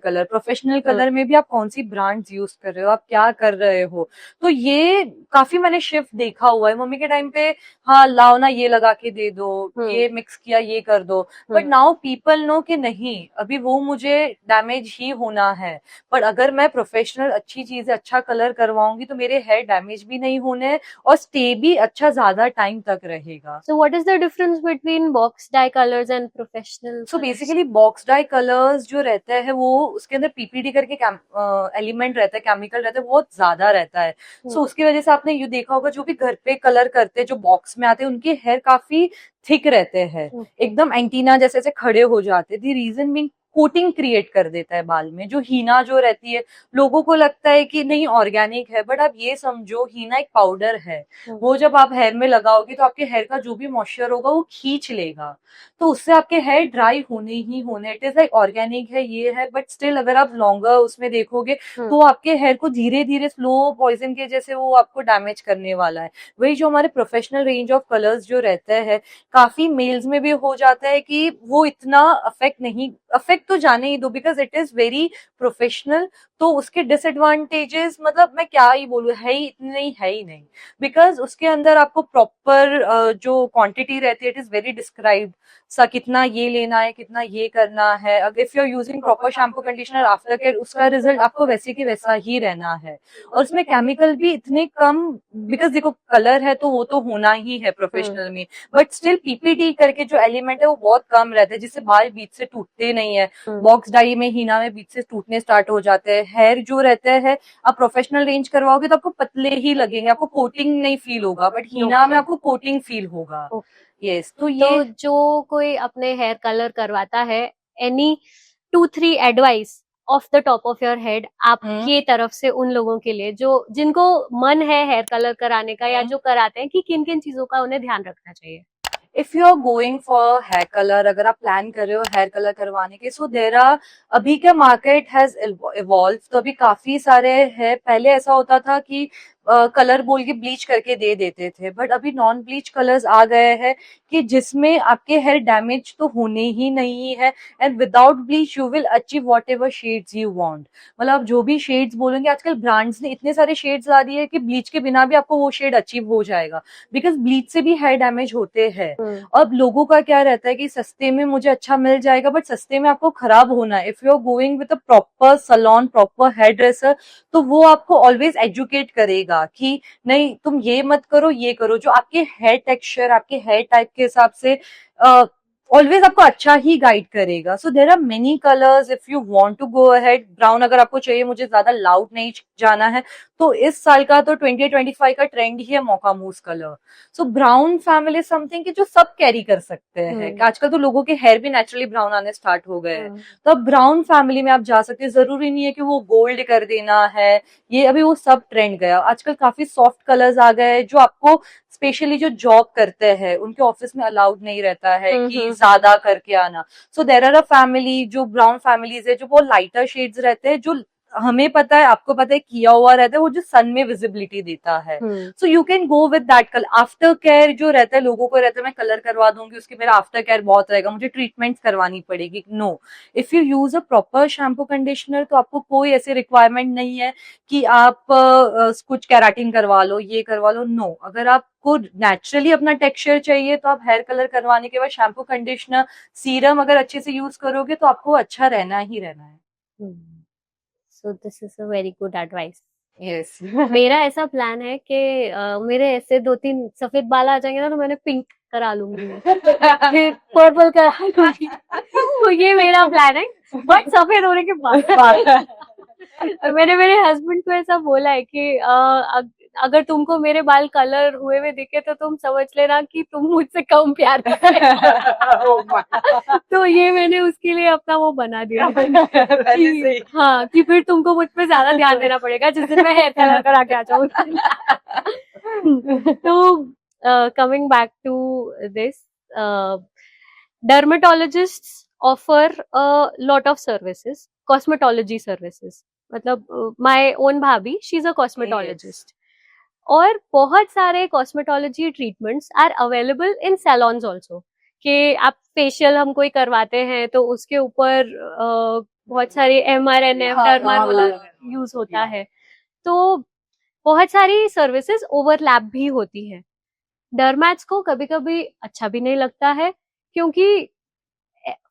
कलर में भी आप कौन सी ब्रांड्स यूज कर रहे हो, आप क्या कर रहे हो। तो ये काफी मैंने शिफ्ट देखा हुआ है। मम्मी के टाइम पे हाँ लाओ ना, ये लगा के दे दो, ये मिक्स किया, ये कर दो। बट नाउ पीपल नो कि नहीं, अभी वो मुझे डैमेज ही होना है। पर अगर मैं प्रोफेशनल अच्छी चीज अच्छा कलर करवाऊंगी तो मेरे हेयर डैमेज भी नहीं होने और स्टे भी अच्छा ज्यादा टाइम तक रहेगा। So what is the difference between box dye colors and professional so colors? Basically box dye colours जो रहता है वो, उसके अंदर पीपीडी करके एलिमेंट रहता है, केमिकल रहता है, बहुत ज्यादा रहता है। सो उसकी वजह से आपने ये देखा होगा, जो भी घर पे कलर करते हैं जो बॉक्स में आते हैं, उनके हेयर काफी थिक रहते हैं, एकदम एंटीना जैसे ऐसे खड़े हो जाते हैं। The reason being coating create कर देता है बाल में। जो हीना जो रहती है, लोगों को लगता है कि नहीं ऑर्गेनिक है, बट आप ये समझो हीना एक पाउडर है। वो जब आप हेयर में लगाओगे तो आपके हेयर का जो भी मॉइस्चर होगा वो खींच लेगा, तो उससे आपके हेयर ड्राई होने ही होने। इट इज लाइक ऑर्गेनिक है, ये है, बट स्टिल अगर आप लॉन्गर उसमें देखोगे तो आपके हेयर को धीरे धीरे स्लो पॉइजन के जैसे वो आपको डैमेज करने वाला है। वही जो हमारे प्रोफेशनल रेंज ऑफ कलर्स जो रहता है, काफी मेल्स में भी हो जाता है कि वो इतना अफेक्ट तो जाने ही दो, because it is very professional. तो उसके डिसएडवांटेजेस मतलब मैं क्या ही बोलूं, है ही नहीं। बिकॉज उसके अंदर आपको प्रॉपर जो क्वांटिटी रहती है, इट इज वेरी डिस्क्राइब्ड सा, कितना ये लेना है, कितना ये करना है। अगर if you are using proper shampoo conditioner after care, उसका रिजल्ट आपको वैसे की वैसा ही रहना है। और उसमें केमिकल भी इतने कम, बिकॉज देखो कलर है तो वो तो होना ही है प्रोफेशनल में, बट स्टिल पीपीटी करके जो एलिमेंट है वो बहुत कम रहते हैं, जिससे बाल बीच से टूटते नहीं है। बॉक्स डाई में, हीना में बीच से टूटने स्टार्ट हो जाते हैं। हेयर जो रहता है, आप प्रोफेशनल रेंज करवाओगे तो आपको पतले ही लगेंगे, आपको कोटिंग नहीं फील होगा, बट हीना में आपको कोटिंग फील होगा। यस, तो ये तो जो कोई अपने हेयर कलर करवाता है, any 2-3 advice of the top of your head आपके तरफ से उन लोगों के लिए जो जिनको मन है हेयर कलर कराने का या जो कराते हैं, कि किन किन चीजों का उन्हें ध्यान रखना चाहिए? If you are going for hair colour, अगर आप प्लान कर रहे हो हेयर कलर करवाने के, सो देर आर, अभी का मार्केट हैज इवॉल्व, तो अभी काफी सारे है। पहले ऐसा होता था कि कलर बोल के ब्लीच करके दे देते थे, बट अभी नॉन ब्लीच कलर्स आ गए हैं कि जिसमें आपके हेयर डैमेज तो होने ही नहीं है, and without bleach you will achieve what ever shades you want. मतलब जो भी शेड्स बोलेंगे, आजकल ब्रांड्स ने इतने सारे शेड्स ला दिए कि ब्लीच के बिना भी आपको वो शेड अचीव हो जाएगा, बिकॉज ब्लीच से भी हेयर डैमेज होते हैं। अब लोगों का क्या रहता है कि सस्ते में मुझे अच्छा मिल जाएगा, बट सस्ते में आपको खराब होना है। If you are going with a proper salon, proper hairdresser, तो वो आपको ऑलवेज एजुकेट करेगा कि नहीं तुम ये मत करो, ये करो, जो आपके हेयर टेक्सचर, आपके हेयर टाइप के हिसाब से ऑलवेज आपको अच्छा ही गाइड करेगा। So there are many colours if you want to go ahead. Brown अगर आपको चाहिए, मुझे ज्यादा लाउड नहीं जाना है, तो इस साल का तो 2025 का ट्रेंड ही है mocha mousse colour. So brown family something कि जो सब कैरी कर सकते हैं। आजकल तो लोगों के हेयर भी नेचुरली ब्राउन आने स्टार्ट हो गए हैं, तो अब ब्राउन फैमिली में आप जा सकते हैं। जरूरी नहीं है कि वो गोल्ड कर देना है, ये अभी वो सब ट्रेंड गया। आजकल काफी सॉफ्ट कलर्स आ गए जो आपको स्पेशली जो जॉब करते हैं उनके ऑफिस में अलाउड नहीं रहता है कि ज्यादा करके आना। सो देर आर अ फैमिली, जो ब्राउन फैमिलीज है, जो बहुत लाइटर शेड्स रहते हैं, जो हमें पता है, आपको पता है किया हुआ रहता है, वो जो सन में विजिबिलिटी देता है. So you can go with that colour. After care जो रहता है, लोगों को रहता है मैं कलर करवा दूंगी, उसके मेरा आफ्टर केयर बहुत रहेगा, मुझे ट्रीटमेंट्स करवानी पड़ेगी. No, if you use a proper shampoo conditioner तो आपको कोई ऐसे रिक्वायरमेंट नहीं है कि आप कुछ केराटिन करवा लो, ये करवा लो. नो, अगर आपको नेचुरली अपना टेक्सचर चाहिए तो आप हेयर कलर करवाने के बाद शैम्पू कंडीशनर सीरम अगर अच्छे से यूज करोगे तो आपको अच्छा रहना ही रहना है. सो this is a very good advice. Yes. मेरा ऐसा प्लान है कि मेरे ऐसे 2-3 सफेद बाल आ जाएंगे ना तो मैंने पिंक करा लूंगी, फिर पर्पल करा लूंगी. तो ये मेरा प्लान है, बट सफेद होने के बाद. और मैंने मेरे हस्बैंड को ऐसा बोला है कि अगर तुमको मेरे बाल कलर हुए हुए दिखे तो तुम समझ लेना कि तुम मुझसे कम प्यार करते हो. तो ये मैंने उसके लिए अपना वो बना दिया कि हाँ, कि फिर तुमको मुझ पे ज्यादा ध्यान देना पड़ेगा जिस दिन मैं हेयर कलर करा के आ जाऊँ. तो coming back to this, dermatologists offer a lot of services, cosmetology services. मतलब my own भाभी, she's a cosmetologist. और बहुत सारे cosmetology treatments are available in salons also, कि आप फेशियल हम कोई करवाते हैं तो उसके ऊपर बहुत सारे MRNF डर्मा रोलर यूज होता है. तो बहुत सारी सर्विसेज ओवरलैप भी होती है. डर्मैट्स को कभी कभी अच्छा भी नहीं लगता है, क्योंकि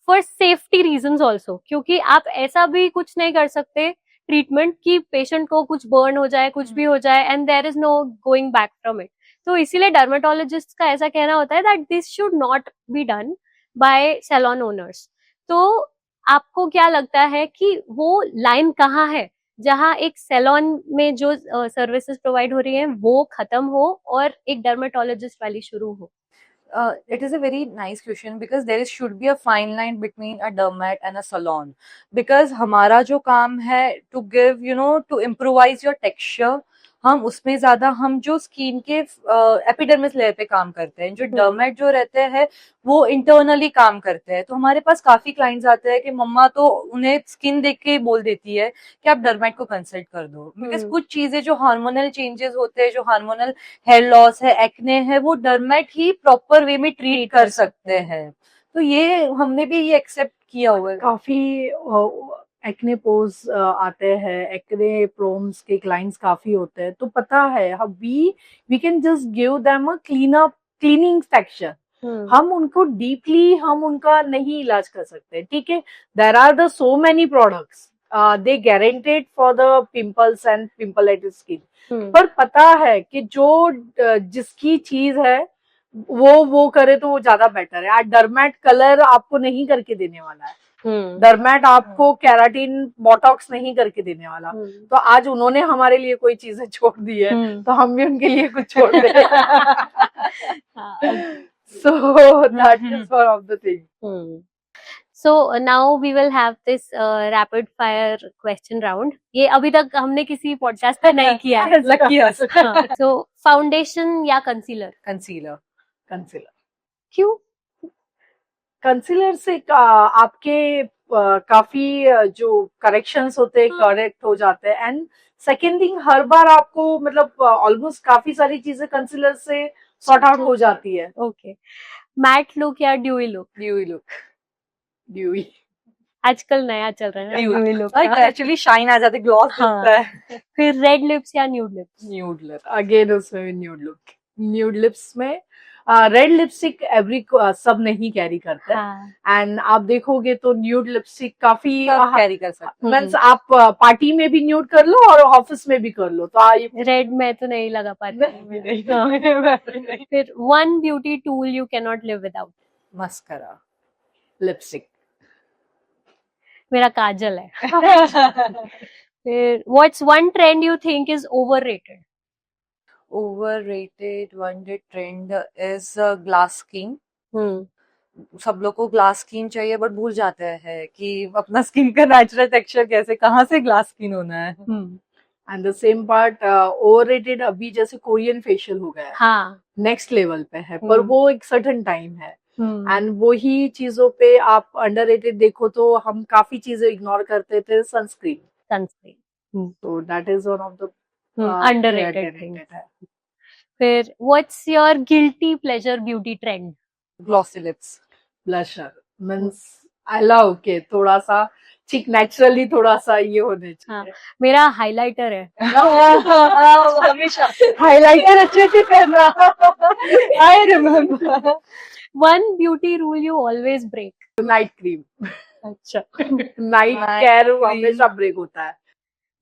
फॉर सेफ्टी रीजंस ऑल्सो, क्योंकि आप ऐसा भी कुछ नहीं कर सकते ट्रीटमेंट कि पेशेंट को कुछ बर्न हो जाए, कुछ भी हो जाए, and there is no going back from it. तो इसीलिए डर्मेटोलॉजिस्ट का ऐसा कहना होता है that this should not be done by salon owners. तो आपको क्या लगता है कि वो लाइन कहाँ है जहाँ एक सैलून में जो सर्विसेज प्रोवाइड हो रही हैं वो खत्म हो और एक डर्मेटोलॉजिस्ट वाली शुरू हो? It is a very nice question because there should be a fine line between a dermat and a salon. Because हमारा जो काम है to give, to improvise your texture, हम उसमें ज्यादा हम जो स्किन के एपिडर्मिस लेयर पे काम करते हैं. जो डर्मेट जो रहते हैं वो इंटरनली काम करते हैं. तो हमारे पास काफी क्लाइंट्स आते हैं कि मम्मा तो उन्हें स्किन देख के बोल देती है कि आप डर्मेट को कंसल्ट कर दो. बिकॉज कुछ चीजें जो हार्मोनल चेंजेस होते हैं, जो हार्मोनल हेयर लॉस है, एक्ने है, वो डर्मेट ही प्रॉपर वे में ट्रीट कर सकते हैं. तो ये हमने भी ये एक्सेप्ट किया हुआ है. काफी एक्ने पोज आते हैं, एक्ने प्रोम्स के क्लाइंट्स काफी होते हैं. तो पता है we can just give them a cleaning texture. हम उनको डीपली हम उनका नहीं इलाज कर सकते. ठीक है, there are the so many products they guaranteed for the pimples and pimplitis skin. पर पता है कि जो जिसकी चीज है वो करे तो वो ज्यादा बेटर है. डर्मेट कलर आपको नहीं करके देने वाला है. डर्मेट आपको केराटिन बॉटॉक्स नहीं करके देने वाला. तो आज उन्होंने हमारे लिए कोई चीजें छोड़ दी है तो हम भी उनके लिए कुछ छोड़ दें. So that is one of the things. So now we will have this rapid fire question round. ये अभी तक हमने किसी पॉडकास्ट पे नहीं किया है. Lucky us. So फाउंडेशन या कंसीलर? कंसीलर. क्यों? कंसीलर से आपके काफी जो करेक्शंस होते हैं करेक्ट हो जाते हैं. एंड सेकेंड थिंग, हर बार आपको मतलब ऑलमोस्ट काफी सारी चीजें कंसीलर से सॉर्ट आउट हो जाती है. ओके. मैट लुक या ड्यूई लुक? ड्यूई. आजकल नया चल रहा है ड्यूई लुक. एक्चुअली शाइन आ जाती है, ग्लॉस दिखता है. फिर रेड लिप्स या nude lips? Nude lip. Again उसमें भी न्यूड लुक. न्यूड लिप्स में रेड लिपस्टिक सब नहीं कैरी करते. एंड आप देखोगे तो न्यूड लिपस्टिक काफी कैरी कर सकते. मीन्स आप पार्टी में भी न्यूड कर लो और ऑफिस में भी कर लो. तो रेड में तो नहीं लगा पाती. फिर one beauty tool you can not live without? Mascara. Lipstick. मेरा काजल है. फिर what's one trend you think is overrated? Overrated one day trend is glass skin. सब लोग को ग्लास स्किन चाहिए बट भूल जाते हैं कि अपना स्किन का नेचुरल टेक्सचर कैसे, कहाँ से ग्लास स्किन होना है. And the same part overrated अभी जैसे कोरियन फेशियल हो गया है. हाँ, नेक्स्ट लेवल पे है. पर वो एक सर्टेन टाइम है. एंड वही चीजों पे आप अंडररेटेड देखो तो हम काफी चीजें इग्नोर करते थे. Sunscreen. So that is one of the Underrated thing. है. फिर what's your guilty pleasure beauty trend? Glossy lips. Blusher means I love के थोड़ा सा चिक नेचुरली थोड़ा सा ये होने हाँ, चाहिए. मेरा हाइलाइटर है. हमेशा हाइलाइटर अच्छे से करना. I remember. One beauty rule you always break. Night cream. अच्छा. Night Night care cream. हमेशा ब्रेक होता है.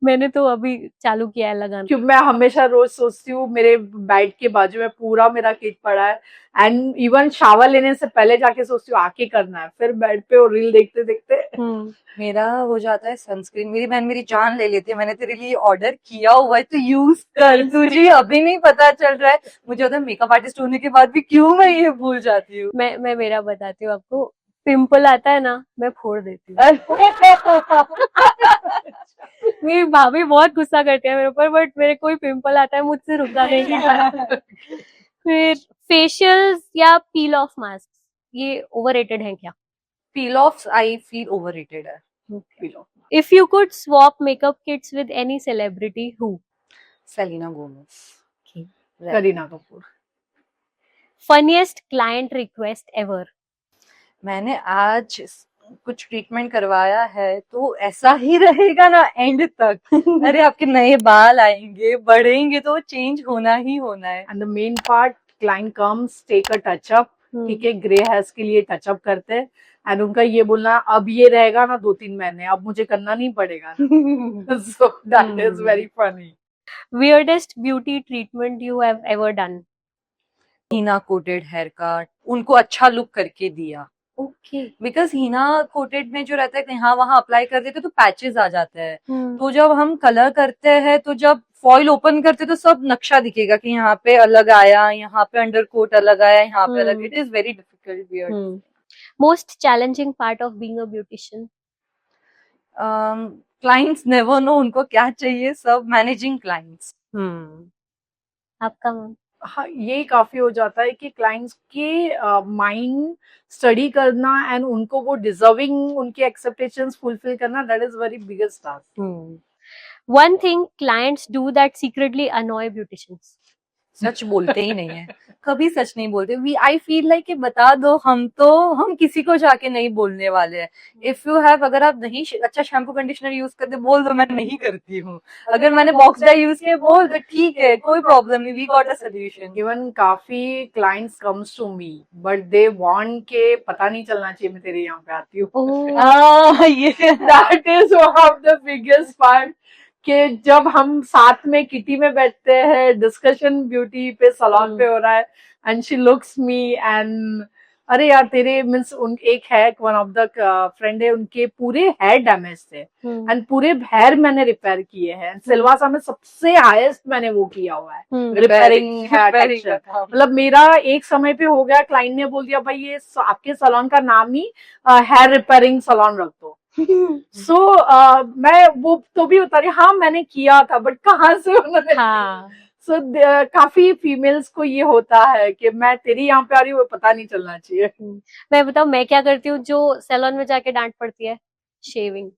मैंने तो अभी चालू किया है लगाना. क्योंकि मैं हमेशा रोज सोचती हूँ मेरे बेड के बाजू में पूरा मेरा किट पड़ा है एंड इवन शावर लेने से पहले जाके सोचती हूँ आके करना है, फिर बेड पे और रील देखते देखते मेरा हो जाता है सनस्क्रीन. मेरी बहन मेरी जान ले लेती है. मैंने तेरे लिए ऑर्डर किया हुआ है तो यूज कर. तुझे अभी नहीं पता चल रहा है. मुझे होता है मेकअप आर्टिस्ट होने के बाद भी क्यों मैं ये भूल जाती हूँ. मैं मेरा बताती हूँ आपको. पिंपल आता है ना, मैं फोड़ देती हूँ. मेरी भाभी बहुत गुस्सा करती है मेरे ऊपर, बट मेरे कोई पिंपल आता है मुझसे रुका नहीं जाता. फिर फेशियल्स या पील ऑफ मास्क, ये ओवररेटेड है क्या? Peel off I feel overrated है. If you could swap makeup kits with any celebrity, who? Selena Gomez. Kareena Kapoor. Funniest client request ever? मैंने आज कुछ ट्रीटमेंट करवाया है तो ऐसा ही रहेगा ना एंड तक. अरे आपके नए बाल आएंगे, बढ़ेंगे तो चेंज होना ही होना है. And the main part client comes take a touch up. ठीक है, ग्रे हेयर्स के लिए टचअप करते हैं एंड उनका ये बोलना अब ये रहेगा ना 2-3 महीने, अब मुझे करना नहीं पड़ेगा. So that is very funny. Weirdest beauty treatment you have ever done? Henna coated hair cut उनको अच्छा लुक करके दिया. Okay. बिकॉज हीना कोटेड में जो रहता है यहाँ वहां अप्लाई कर देते तो पैचेस आ जाते हैं. तो जब हम कलर करते हैं तो जब फॉइल ओपन करते तो सब नक्शा दिखेगा कि यहाँ पे अलग आया, यहाँ पे अंडर कोट अलग आया, यहाँ पे अलग. It is very difficult. Weird. Most challenging part of being a beautician? Clients never know उनको क्या चाहिए. सब मैनेजिंग क्लाइंट्स. आपका मैम? हाँ, ये काफी हो जाता है कि क्लाइंट्स के माइंड स्टडी करना एंड उनको वो डिजर्विंग उनके एक्सपेक्टेशंस फुलफिल करना, that is very biggest task. One thing clients do that secretly annoy beauticians? सच बोलते ही नहीं है. कभी सच नहीं बोलते. वी आई फील लाइक कि बता दो, हम किसी को जाके नहीं बोलने वाले हैं. इफ यू हैव, अगर आप नहीं अच्छा शैम्पू कंडीशनर यूज करते बोल दो मैं नहीं करती हूँ. अगर मैंने बॉक्स डाई यूज किया बोल दो ठीक है, कोई प्रॉब्लम नहीं, we got a solution. Even काफी clients comes to me but they want के पता नहीं चलना चाहिए मैं तेरे यहाँ पे आती हूँ. ये that is one of the biggest part कि जब हम साथ में किटी में बैठते हैं, डिस्कशन ब्यूटी पे सैलून पे हो रहा है and she looks me and अरे यार तेरे मीन्स उन एक है वन ऑफ द फ्रेंड है, उनके पूरे हेयर डैमेज थे एंड पूरे हेयर मैंने रिपेयर किए हैं. सिलवासा में सबसे हाईएस्ट मैंने वो किया हुआ है रिपेयरिंग हेयर टेक्सचर. मतलब मेरा एक समय पे हो गया, क्लाइंट ने बोल दिया भाई ये आपके सैलून का नाम ही हेयर रिपेयरिंग सैलून रख दो. सो मैं वो तो भी बता रही हाँ मैंने किया था बट कहाँ से उन्होंने. सो काफी फीमेल्स को ये होता है कि मैं तेरी यहाँ पे आ रही हूँ, पता नहीं चलना चाहिए. मैं बताऊँ मैं क्या करती हूँ जो सैलून में जाके डांट पड़ती है? शेविंग.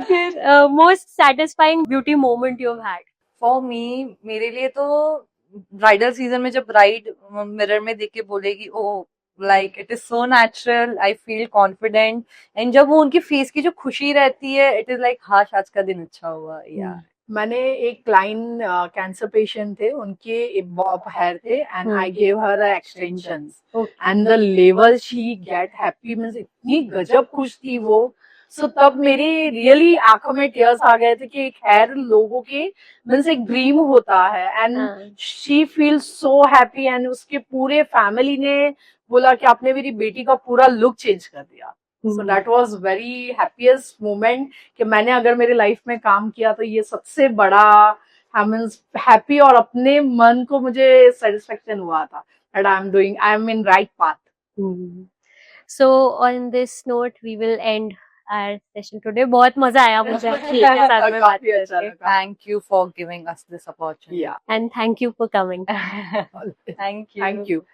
फिर most satisfying beauty moment you have had? For me, मेरे लिए तो ब्राइडल सीजन में जब ब्राइड मिरर में देख के बोलेगी oh like it is so natural, I feel confident. And जब वो उनकी फेस की जो खुशी रहती है इट इज लाइक हाश आज का दिन अच्छा हुआ. यार मैंने एक क्लाइंट कैंसर पेशेंट थे, उनके बॉब हेयर थे and I gave her extensions and the level she get happy means इतनी गजब खुश थी वो. सो तब मेरे रियली आंखों में टीयर्स आ गए थे कि एक हेयर लोगों के मींस एक ड्रीम होता है and she feel so happy and उसके पूरे फैमिली ने बोला कि आपने मेरी बेटी का पूरा लुक चेंज कर दिया. So that was very happiest moment कि मैंने अगर मेरे लाइफ में काम किया तो ये सबसे बड़ा आई मींस हैप्पी और अपने मन को मुझे सेटिस्फेक्शन हुआ था that I am in right path. So on this note we will end our session today. बहुत मजा आया मुझे आपके साथ में बात करके. Thank you for giving us this opportunity. Yeah. And thank you for coming. Thank you. Thank you.